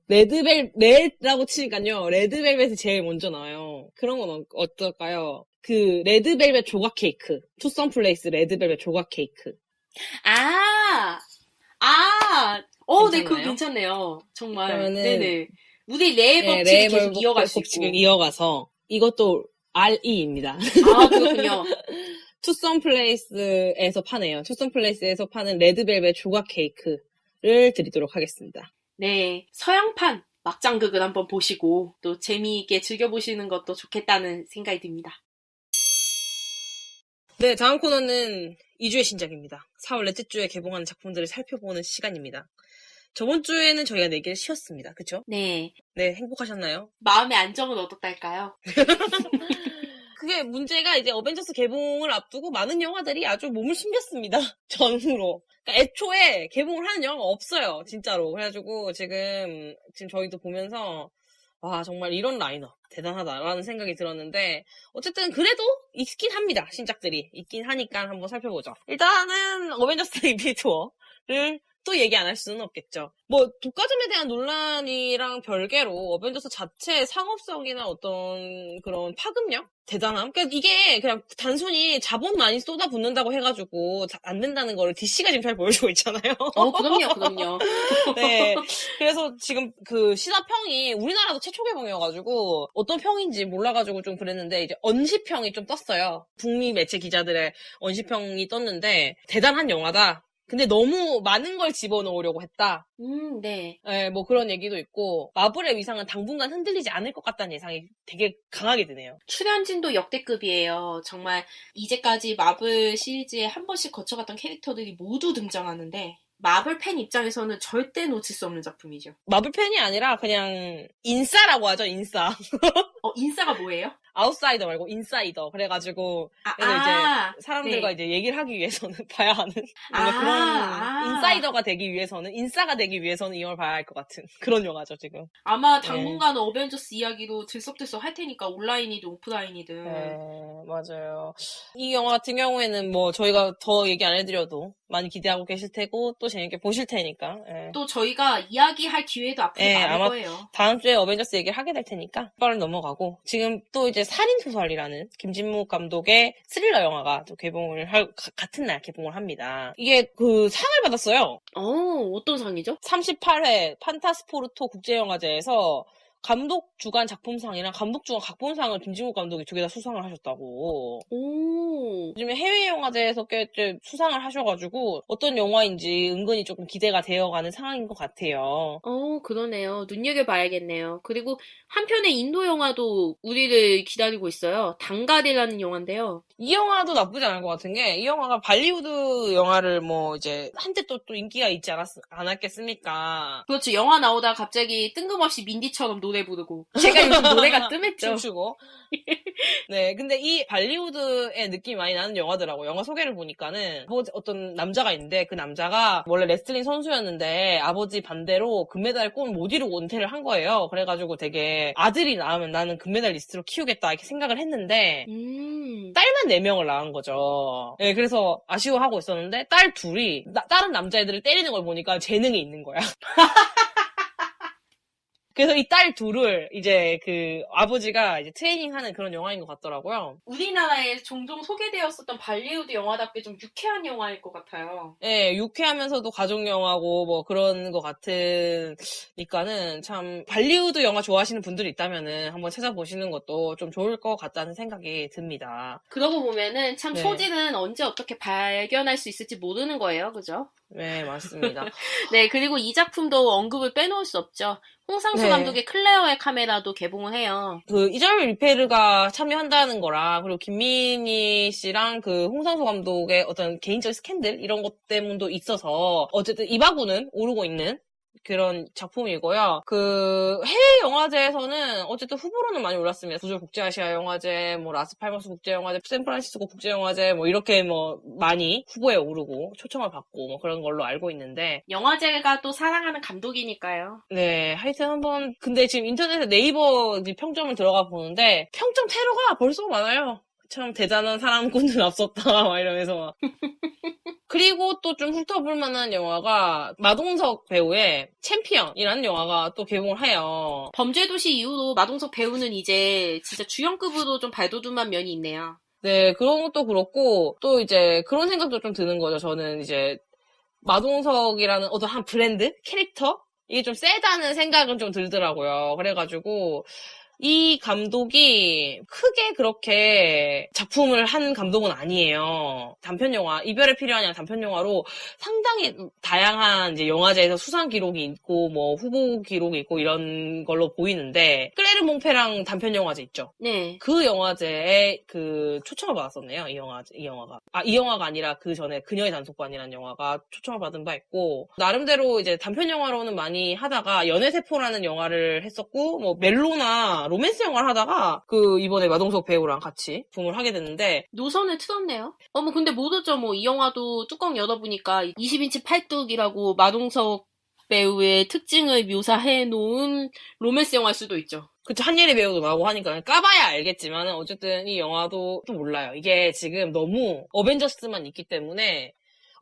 레드라고 치니까요. 레드벨벳이 제일 먼저 나와요. 그런 건 어떨까요? 그 레드벨벳 조각 케이크. 투썸플레이스 레드벨벳 조각 케이크. 네, 그거 괜찮나요? 괜찮네요. 정말. 그러면은- 네네. 우리 레의 법칙을 계속 이어갈 수 법칙을 있고. 이어가서 이것도 RE입니다. 그렇군요. 투썸플레이스에서 파네요. 투썸플레이스에서 파는 레드벨벳 조각 케이크를 드리도록 하겠습니다. 네. 서양판 막장극을 한번 보시고 또 재미있게 즐겨보시는 것도 좋겠다는 생각이 듭니다. 네, 다음 코너는 2주의 신작입니다. 4월 넷째 주에 개봉하는 작품들을 살펴보는 시간입니다. 저번 주에는 저희가 4개를 쉬었습니다. 그쵸? 네. 네, 행복하셨나요? 마음의 안정은 어떻달까요? 그게 문제가 이제 어벤져스 개봉을 앞두고 많은 영화들이 아주 몸을 숨겼습니다. 전후로. 그러니까 애초에 개봉을 하는 영화가 없어요. 진짜로. 그래가지고 지금 저희도 보면서 와, 정말 이런 라인업 대단하다라는 생각이 들었는데 어쨌든 그래도 있긴 합니다. 신작들이. 있긴 하니까 한번 살펴보죠. 일단은 어벤져스 인피니티 워를 또 얘기 안 할 수는 없겠죠. 뭐 독과점에 대한 논란이랑 별개로 어벤져스 자체의 상업성이나 어떤 그런 파급력? 대단함? 그러니까 이게 그냥 단순히 자본 많이 쏟아붓는다고 해가지고 안 된다는 거를 DC가 지금 잘 보여주고 있잖아요. 그럼요. 네. 그래서 지금 그 시사평이 우리나라도 최초 개봉이어가지고 어떤 평인지 몰라가지고 좀 그랬는데 이제 언시평이 좀 떴어요. 북미 매체 기자들의 언시평이 떴는데 대단한 영화다. 근데 너무 많은 걸 집어넣으려고 했다. 네. 네, 뭐 그런 얘기도 있고 마블의 위상은 당분간 흔들리지 않을 것 같다는 예상이 되게 강하게 드네요. 출연진도 역대급이에요. 정말 이제까지 마블 시리즈에 한 번씩 거쳐갔던 캐릭터들이 모두 등장하는데 마블 팬 입장에서는 절대 놓칠 수 없는 작품이죠. 마블 팬이 아니라 그냥 인싸라고 하죠, 인싸. 인싸가 뭐예요? 아웃사이더 말고 인사이더. 그래가지고 그래서 이제 사람들과 네. 이제 얘기를 하기 위해서는 봐야 하는 뭔가 그런 인사이더가 되기 위해서는 인싸가 되기 위해서는 이 영화를 봐야 할 것 같은 그런 영화죠 지금. 아마 당분간은 어벤져스 이야기로 들썩들썩 할 테니까 온라인이든 오프라인이든. 네, 맞아요. 이 영화 같은 경우에는 뭐 저희가 더 얘기 안 해드려도 많이 기대하고 계실 테고 또 재밌게 보실 테니까. 네. 또 저희가 이야기할 기회도 앞으로 네, 많을 아마 거예요. 다음 주에 어벤져스 얘기를 하게 될 테니까 빨리 넘어가고 지금 또 이제 살인소설이라는 김진묵 감독의 스릴러 영화가 또 개봉을 같은 날 개봉을 합니다. 이게 그 상을 받았어요. 어떤 상이죠? 38회 판타스포르토 국제영화제에서 감독 주간 작품상이랑 감독 주간 각본상을 김진묵 감독이 2개 다 수상을 하셨다고. 요즘에 해외 영화제에서 꽤 수상을 하셔가지고 어떤 영화인지 은근히 조금 기대가 되어가는 상황인 것 같아요. 그러네요. 눈여겨봐야겠네요. 그리고 한편의 인도 영화도 우리를 기다리고 있어요. 단가리라는 영화인데요. 이 영화도 나쁘지 않을 것 같은 게 이 영화가 발리우드 영화를 뭐 이제 한때 또 인기가 있지 않았겠습니까? 그렇죠. 영화 나오다가 갑자기 뜬금없이 민디처럼 노래 부르고. 제가 요즘 노래가 뜸했죠. 춤추고. 네, 근데 이 발리우드의 느낌이 많이 나는 영화더라고. 영화 소개를 보니까는 어떤 남자가 있는데 그 남자가 원래 레슬링 선수였는데 아버지 반대로 금메달 꿈을 못 이루고 은퇴를 한 거예요. 그래가지고 되게 아들이 낳으면 나는 금메달리스트로 키우겠다 이렇게 생각을 했는데 딸만 4명을 낳은 거죠. 네, 그래서 아쉬워하고 있었는데 딸 둘이 다른 남자애들을 때리는 걸 보니까 재능이 있는 거야. 그래서 이 딸 둘을 이제 그 아버지가 이제 트레이닝하는 그런 영화인 것 같더라고요. 우리나라에 종종 소개되었었던 발리우드 영화답게 좀 유쾌한 영화일 것 같아요. 네, 유쾌하면서도 가족 영화고 뭐 그런 것 같으니까는 참 발리우드 영화 좋아하시는 분들이 있다면은 한번 찾아보시는 것도 좀 좋을 것 같다는 생각이 듭니다. 그러고 보면은 참 네. 소질은 언제 어떻게 발견할 수 있을지 모르는 거예요. 그죠? 네, 맞습니다. 네, 그리고 이 작품도 언급을 빼놓을 수 없죠. 홍상수 네. 감독의 클레어의 카메라도 개봉을 해요. 그 이자벨 리페르가 참여한다는 거라 그리고 김민희 씨랑 그 홍상수 감독의 어떤 개인적 스캔들 이런 것 때문도 있어서 어쨌든 이바구는 오르고 있는 그런 작품이고요. 그 해외 영화제에서는 어쨌든 후보로는 많이 올랐습니다. 구절 국제아시아 영화제, 뭐 라스팔마스 국제영화제, 샌프란시스코 국제영화제 뭐 이렇게 뭐 많이 후보에 오르고 초청을 받고 뭐 그런 걸로 알고 있는데 영화제가 또 사랑하는 감독이니까요. 네, 하여튼 한번 근데 지금 인터넷에 네이버 이제 평점을 들어가 보는데 평점 테러가 벌써 많아요. 참 대단한 사람꾼들 앞섰다 막 이러면서 막. 그리고 또 좀 훑어볼 만한 영화가 마동석 배우의 챔피언이라는 영화가 또 개봉을 해요. 범죄도시 이후로 마동석 배우는 이제 진짜 주연급으로 좀 발돋움한 면이 있네요. 네, 그런 것도 그렇고 또 이제 그런 생각도 좀 드는 거죠. 저는 이제 마동석이라는 어떤 한 브랜드? 캐릭터? 이게 좀 세다는 생각은 좀 들더라고요. 그래가지고 이 감독이 크게 그렇게 작품을 한 감독은 아니에요. 단편영화, 이별의 필요하냐 단편영화로 상당히 다양한 이제 영화제에서 수상 기록이 있고, 뭐, 후보 기록이 있고, 이런 걸로 보이는데, 클레르몽페랑 단편영화제 있죠? 네. 그 영화제에 초청을 받았었네요, 이 영화가. 이 영화가 아니라 그 전에 그녀의 단속반이라는 영화가 초청을 받은 바 있고, 나름대로 이제 단편영화로는 많이 하다가, 연애세포라는 영화를 했었고, 뭐, 멜로나, 로맨스 영화를 하다가 이번에 마동석 배우랑 같이 작품을 하게 됐는데 노선을 틀었네요. 근데 모르죠. 뭐 이 영화도 뚜껑 열어보니까 20인치 팔뚝이라고 마동석 배우의 특징을 묘사해 놓은 로맨스 영화일 수도 있죠. 그쵸, 한예리 배우도 나오고 하니까 까봐야 알겠지만 어쨌든 이 영화도 또 몰라요. 이게 지금 너무 어벤져스만 있기 때문에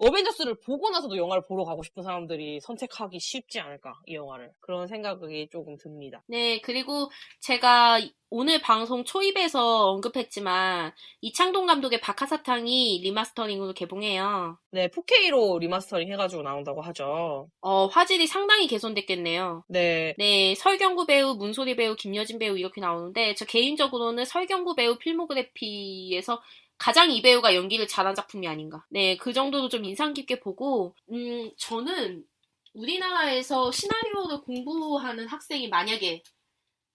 어벤져스를 보고 나서도 영화를 보러 가고 싶은 사람들이 선택하기 쉽지 않을까, 이 영화를. 그런 생각이 조금 듭니다. 네, 그리고 제가 오늘 방송 초입에서 언급했지만 이창동 감독의 박하사탕이 리마스터링으로 개봉해요. 네, 4K로 리마스터링 해가지고 나온다고 하죠. 화질이 상당히 개선됐겠네요. 네. 네, 설경구 배우, 문소리 배우, 김여진 배우 이렇게 나오는데 저 개인적으로는 설경구 배우 필모그래피에서 가장 이 배우가 연기를 잘한 작품이 아닌가. 네, 그 정도로 좀 인상 깊게 보고, 저는 우리나라에서 시나리오를 공부하는 학생이 만약에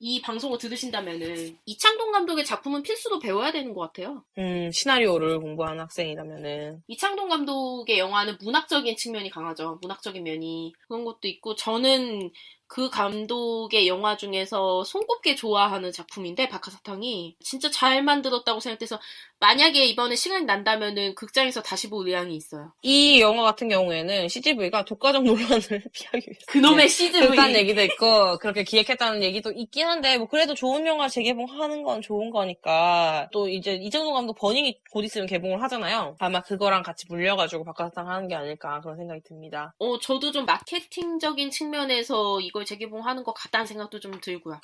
이 방송을 들으신다면은 이창동 감독의 작품은 필수로 배워야 되는 것 같아요. 시나리오를 공부하는 학생이라면은. 이창동 감독의 영화는 문학적인 측면이 강하죠. 문학적인 면이. 그런 것도 있고, 저는 그 감독의 영화 중에서 손꼽게 좋아하는 작품인데 박하사탕이 진짜 잘 만들었다고 생각해서 만약에 이번에 시간이 난다면은 극장에서 다시 볼 의향이 있어요. 이 영화 같은 경우에는 CGV가 독과점 논란을 피하기 위해서 그놈의 CGV. 그랬다는 얘기도 있고 그렇게 기획했다는 얘기도 있긴 한데 뭐 그래도 좋은 영화 재개봉하는 건 좋은 거니까 또 이제 이정도 감독 버닝이 곧 있으면 개봉을 하잖아요. 아마 그거랑 같이 물려가지고 박하사탕 하는 게 아닐까 그런 생각이 듭니다. 저도 좀 마케팅적인 측면에서 이걸 재개봉하는 것 같다는 생각도 좀 들고요.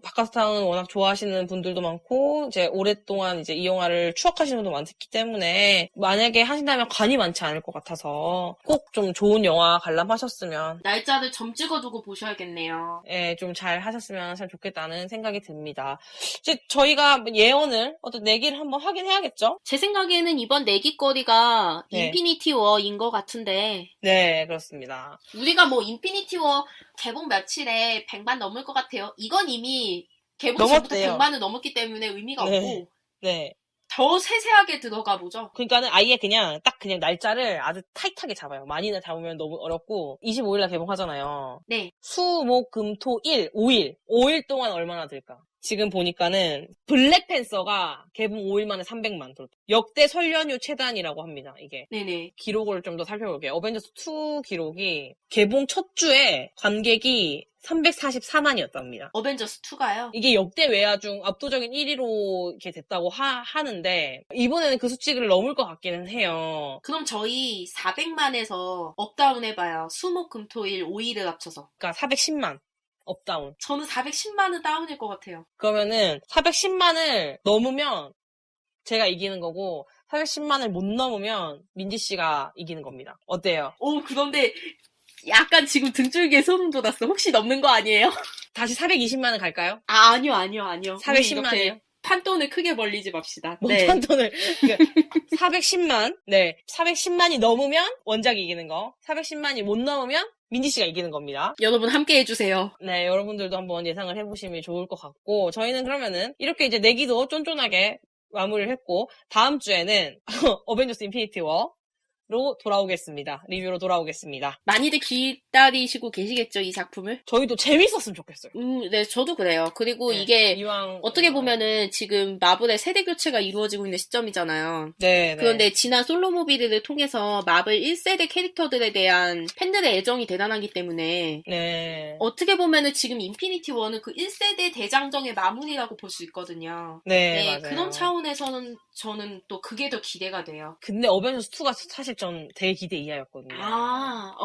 박하사탕은 워낙 좋아하시는 분들도 많고 이제 오랫동안 이제 이 영화를 추억하시는 분도 많기 때문에 만약에 하신다면 관이 많지 않을 것 같아서 꼭 좀 좋은 영화 관람하셨으면 날짜를 점 찍어두고 보셔야겠네요. 예, 좀 잘 하셨으면 참 좋겠다는 생각이 듭니다. 이제 저희가 예언을 어떤 내기를 한번 하긴 해야겠죠? 제 생각에는 이번 내기거리가 네. 인피니티 워인 것 같은데 네, 그렇습니다. 우리가 뭐 인피니티 워 개봉 며칠에 100만 넘을 것 같아요. 이건 이미 개봉 전부터 넘었대요. 100만은 넘었기 때문에 의미가 네. 없고 네. 더 세세하게 들어가 보죠. 그러니까는 아예 그냥 날짜를 아주 타이트하게 잡아요. 많이는 잡으면 너무 어렵고 25일날 개봉하잖아요. 네. 수, 목, 금, 토, 일 5일 동안 얼마나 들까? 지금 보니까는 블랙팬서가 개봉 5일 만에 300만 돌. 역대 설 연휴 최단이라고 합니다. 이게. 네네. 기록을 좀 더 살펴볼게요. 어벤져스 2 기록이 개봉 첫 주에 관객이 344만이었답니다. 어벤져스 2가요. 이게 역대 외화 중 압도적인 1위로 이렇게 됐다고 하는데 이번에는 그 수치를 넘을 것 같기는 해요. 그럼 저희 400만에서 업다운 해봐요. 수목금토일 5일을 합쳐서. 그러니까 410만 업다운. 저는 410만은 다운일 것 같아요. 그러면은 410만을 넘으면 제가 이기는 거고 410만을 못 넘으면 민지 씨가 이기는 겁니다. 어때요? 그런데 약간 지금 등줄기에 소름 돋았어. 혹시 넘는 거 아니에요? 다시 420만을 갈까요? 아니요. 410만 이에요? 판돈을 크게 벌리지 맙시다. 못한 돈을 410만. 네, 410만이 넘으면 원작이 이기는 거. 410만이 못 넘으면 민지 씨가 이기는 겁니다. 여러분 함께 해주세요. 네, 여러분들도 한번 예상을 해보시면 좋을 것 같고 저희는 그러면은 이렇게 이제 내기도 쫀쫀하게 마무리를 했고 다음 주에는 어벤져스 인피니티 워 돌아오겠습니다. 리뷰로 돌아오겠습니다. 많이들 기다리시고 계시겠죠, 이 작품을? 저희도 재밌었으면 좋겠어요. 네, 저도 그래요. 그리고 네, 이게 이왕 어떻게 보면은 지금 마블의 세대 교체가 이루어지고 있는 시점이잖아요. 네, 네. 그런데 지난 솔로모비ル 통해서 마블 1세대 캐릭터들에 대한 팬들의 애정이 대단하기 때문에 네. 어떻게 보면은 지금 인피니티 워는 그 1세대 대장정의 마무리라고 볼 수 있거든요. 네, 맞아요. 그런 차원에서는 저는 또 그게 더 기대가 돼요. 근데 어벤져스 2가 사실 전 되게 기대 이하였거든요.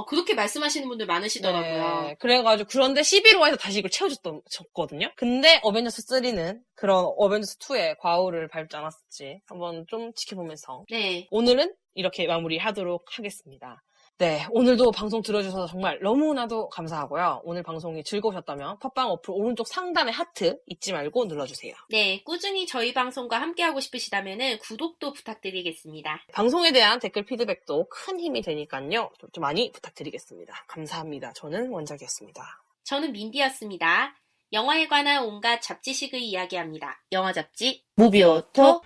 그렇게 말씀하시는 분들 많으시더라고요. 네, 그래가지고 그런데 11호에서 다시 이걸 채워줬거든요. 근데 어벤져스 3는 그런 어벤져스 2의 과오를 밟지 않았을지 한번 좀 지켜보면서 네. 오늘은 이렇게 마무리하도록 하겠습니다. 네, 오늘도 방송 들어주셔서 정말 너무나도 감사하고요. 오늘 방송이 즐거우셨다면 팟빵 어플 오른쪽 상단의 하트 잊지 말고 눌러주세요. 네, 꾸준히 저희 방송과 함께하고 싶으시다면은 구독도 부탁드리겠습니다. 방송에 대한 댓글 피드백도 큰 힘이 되니까요. 좀 많이 부탁드리겠습니다. 감사합니다. 저는 원작이었습니다. 저는 민디였습니다. 영화에 관한 온갖 잡지식을 이야기합니다. 영화 잡지 무비오톡.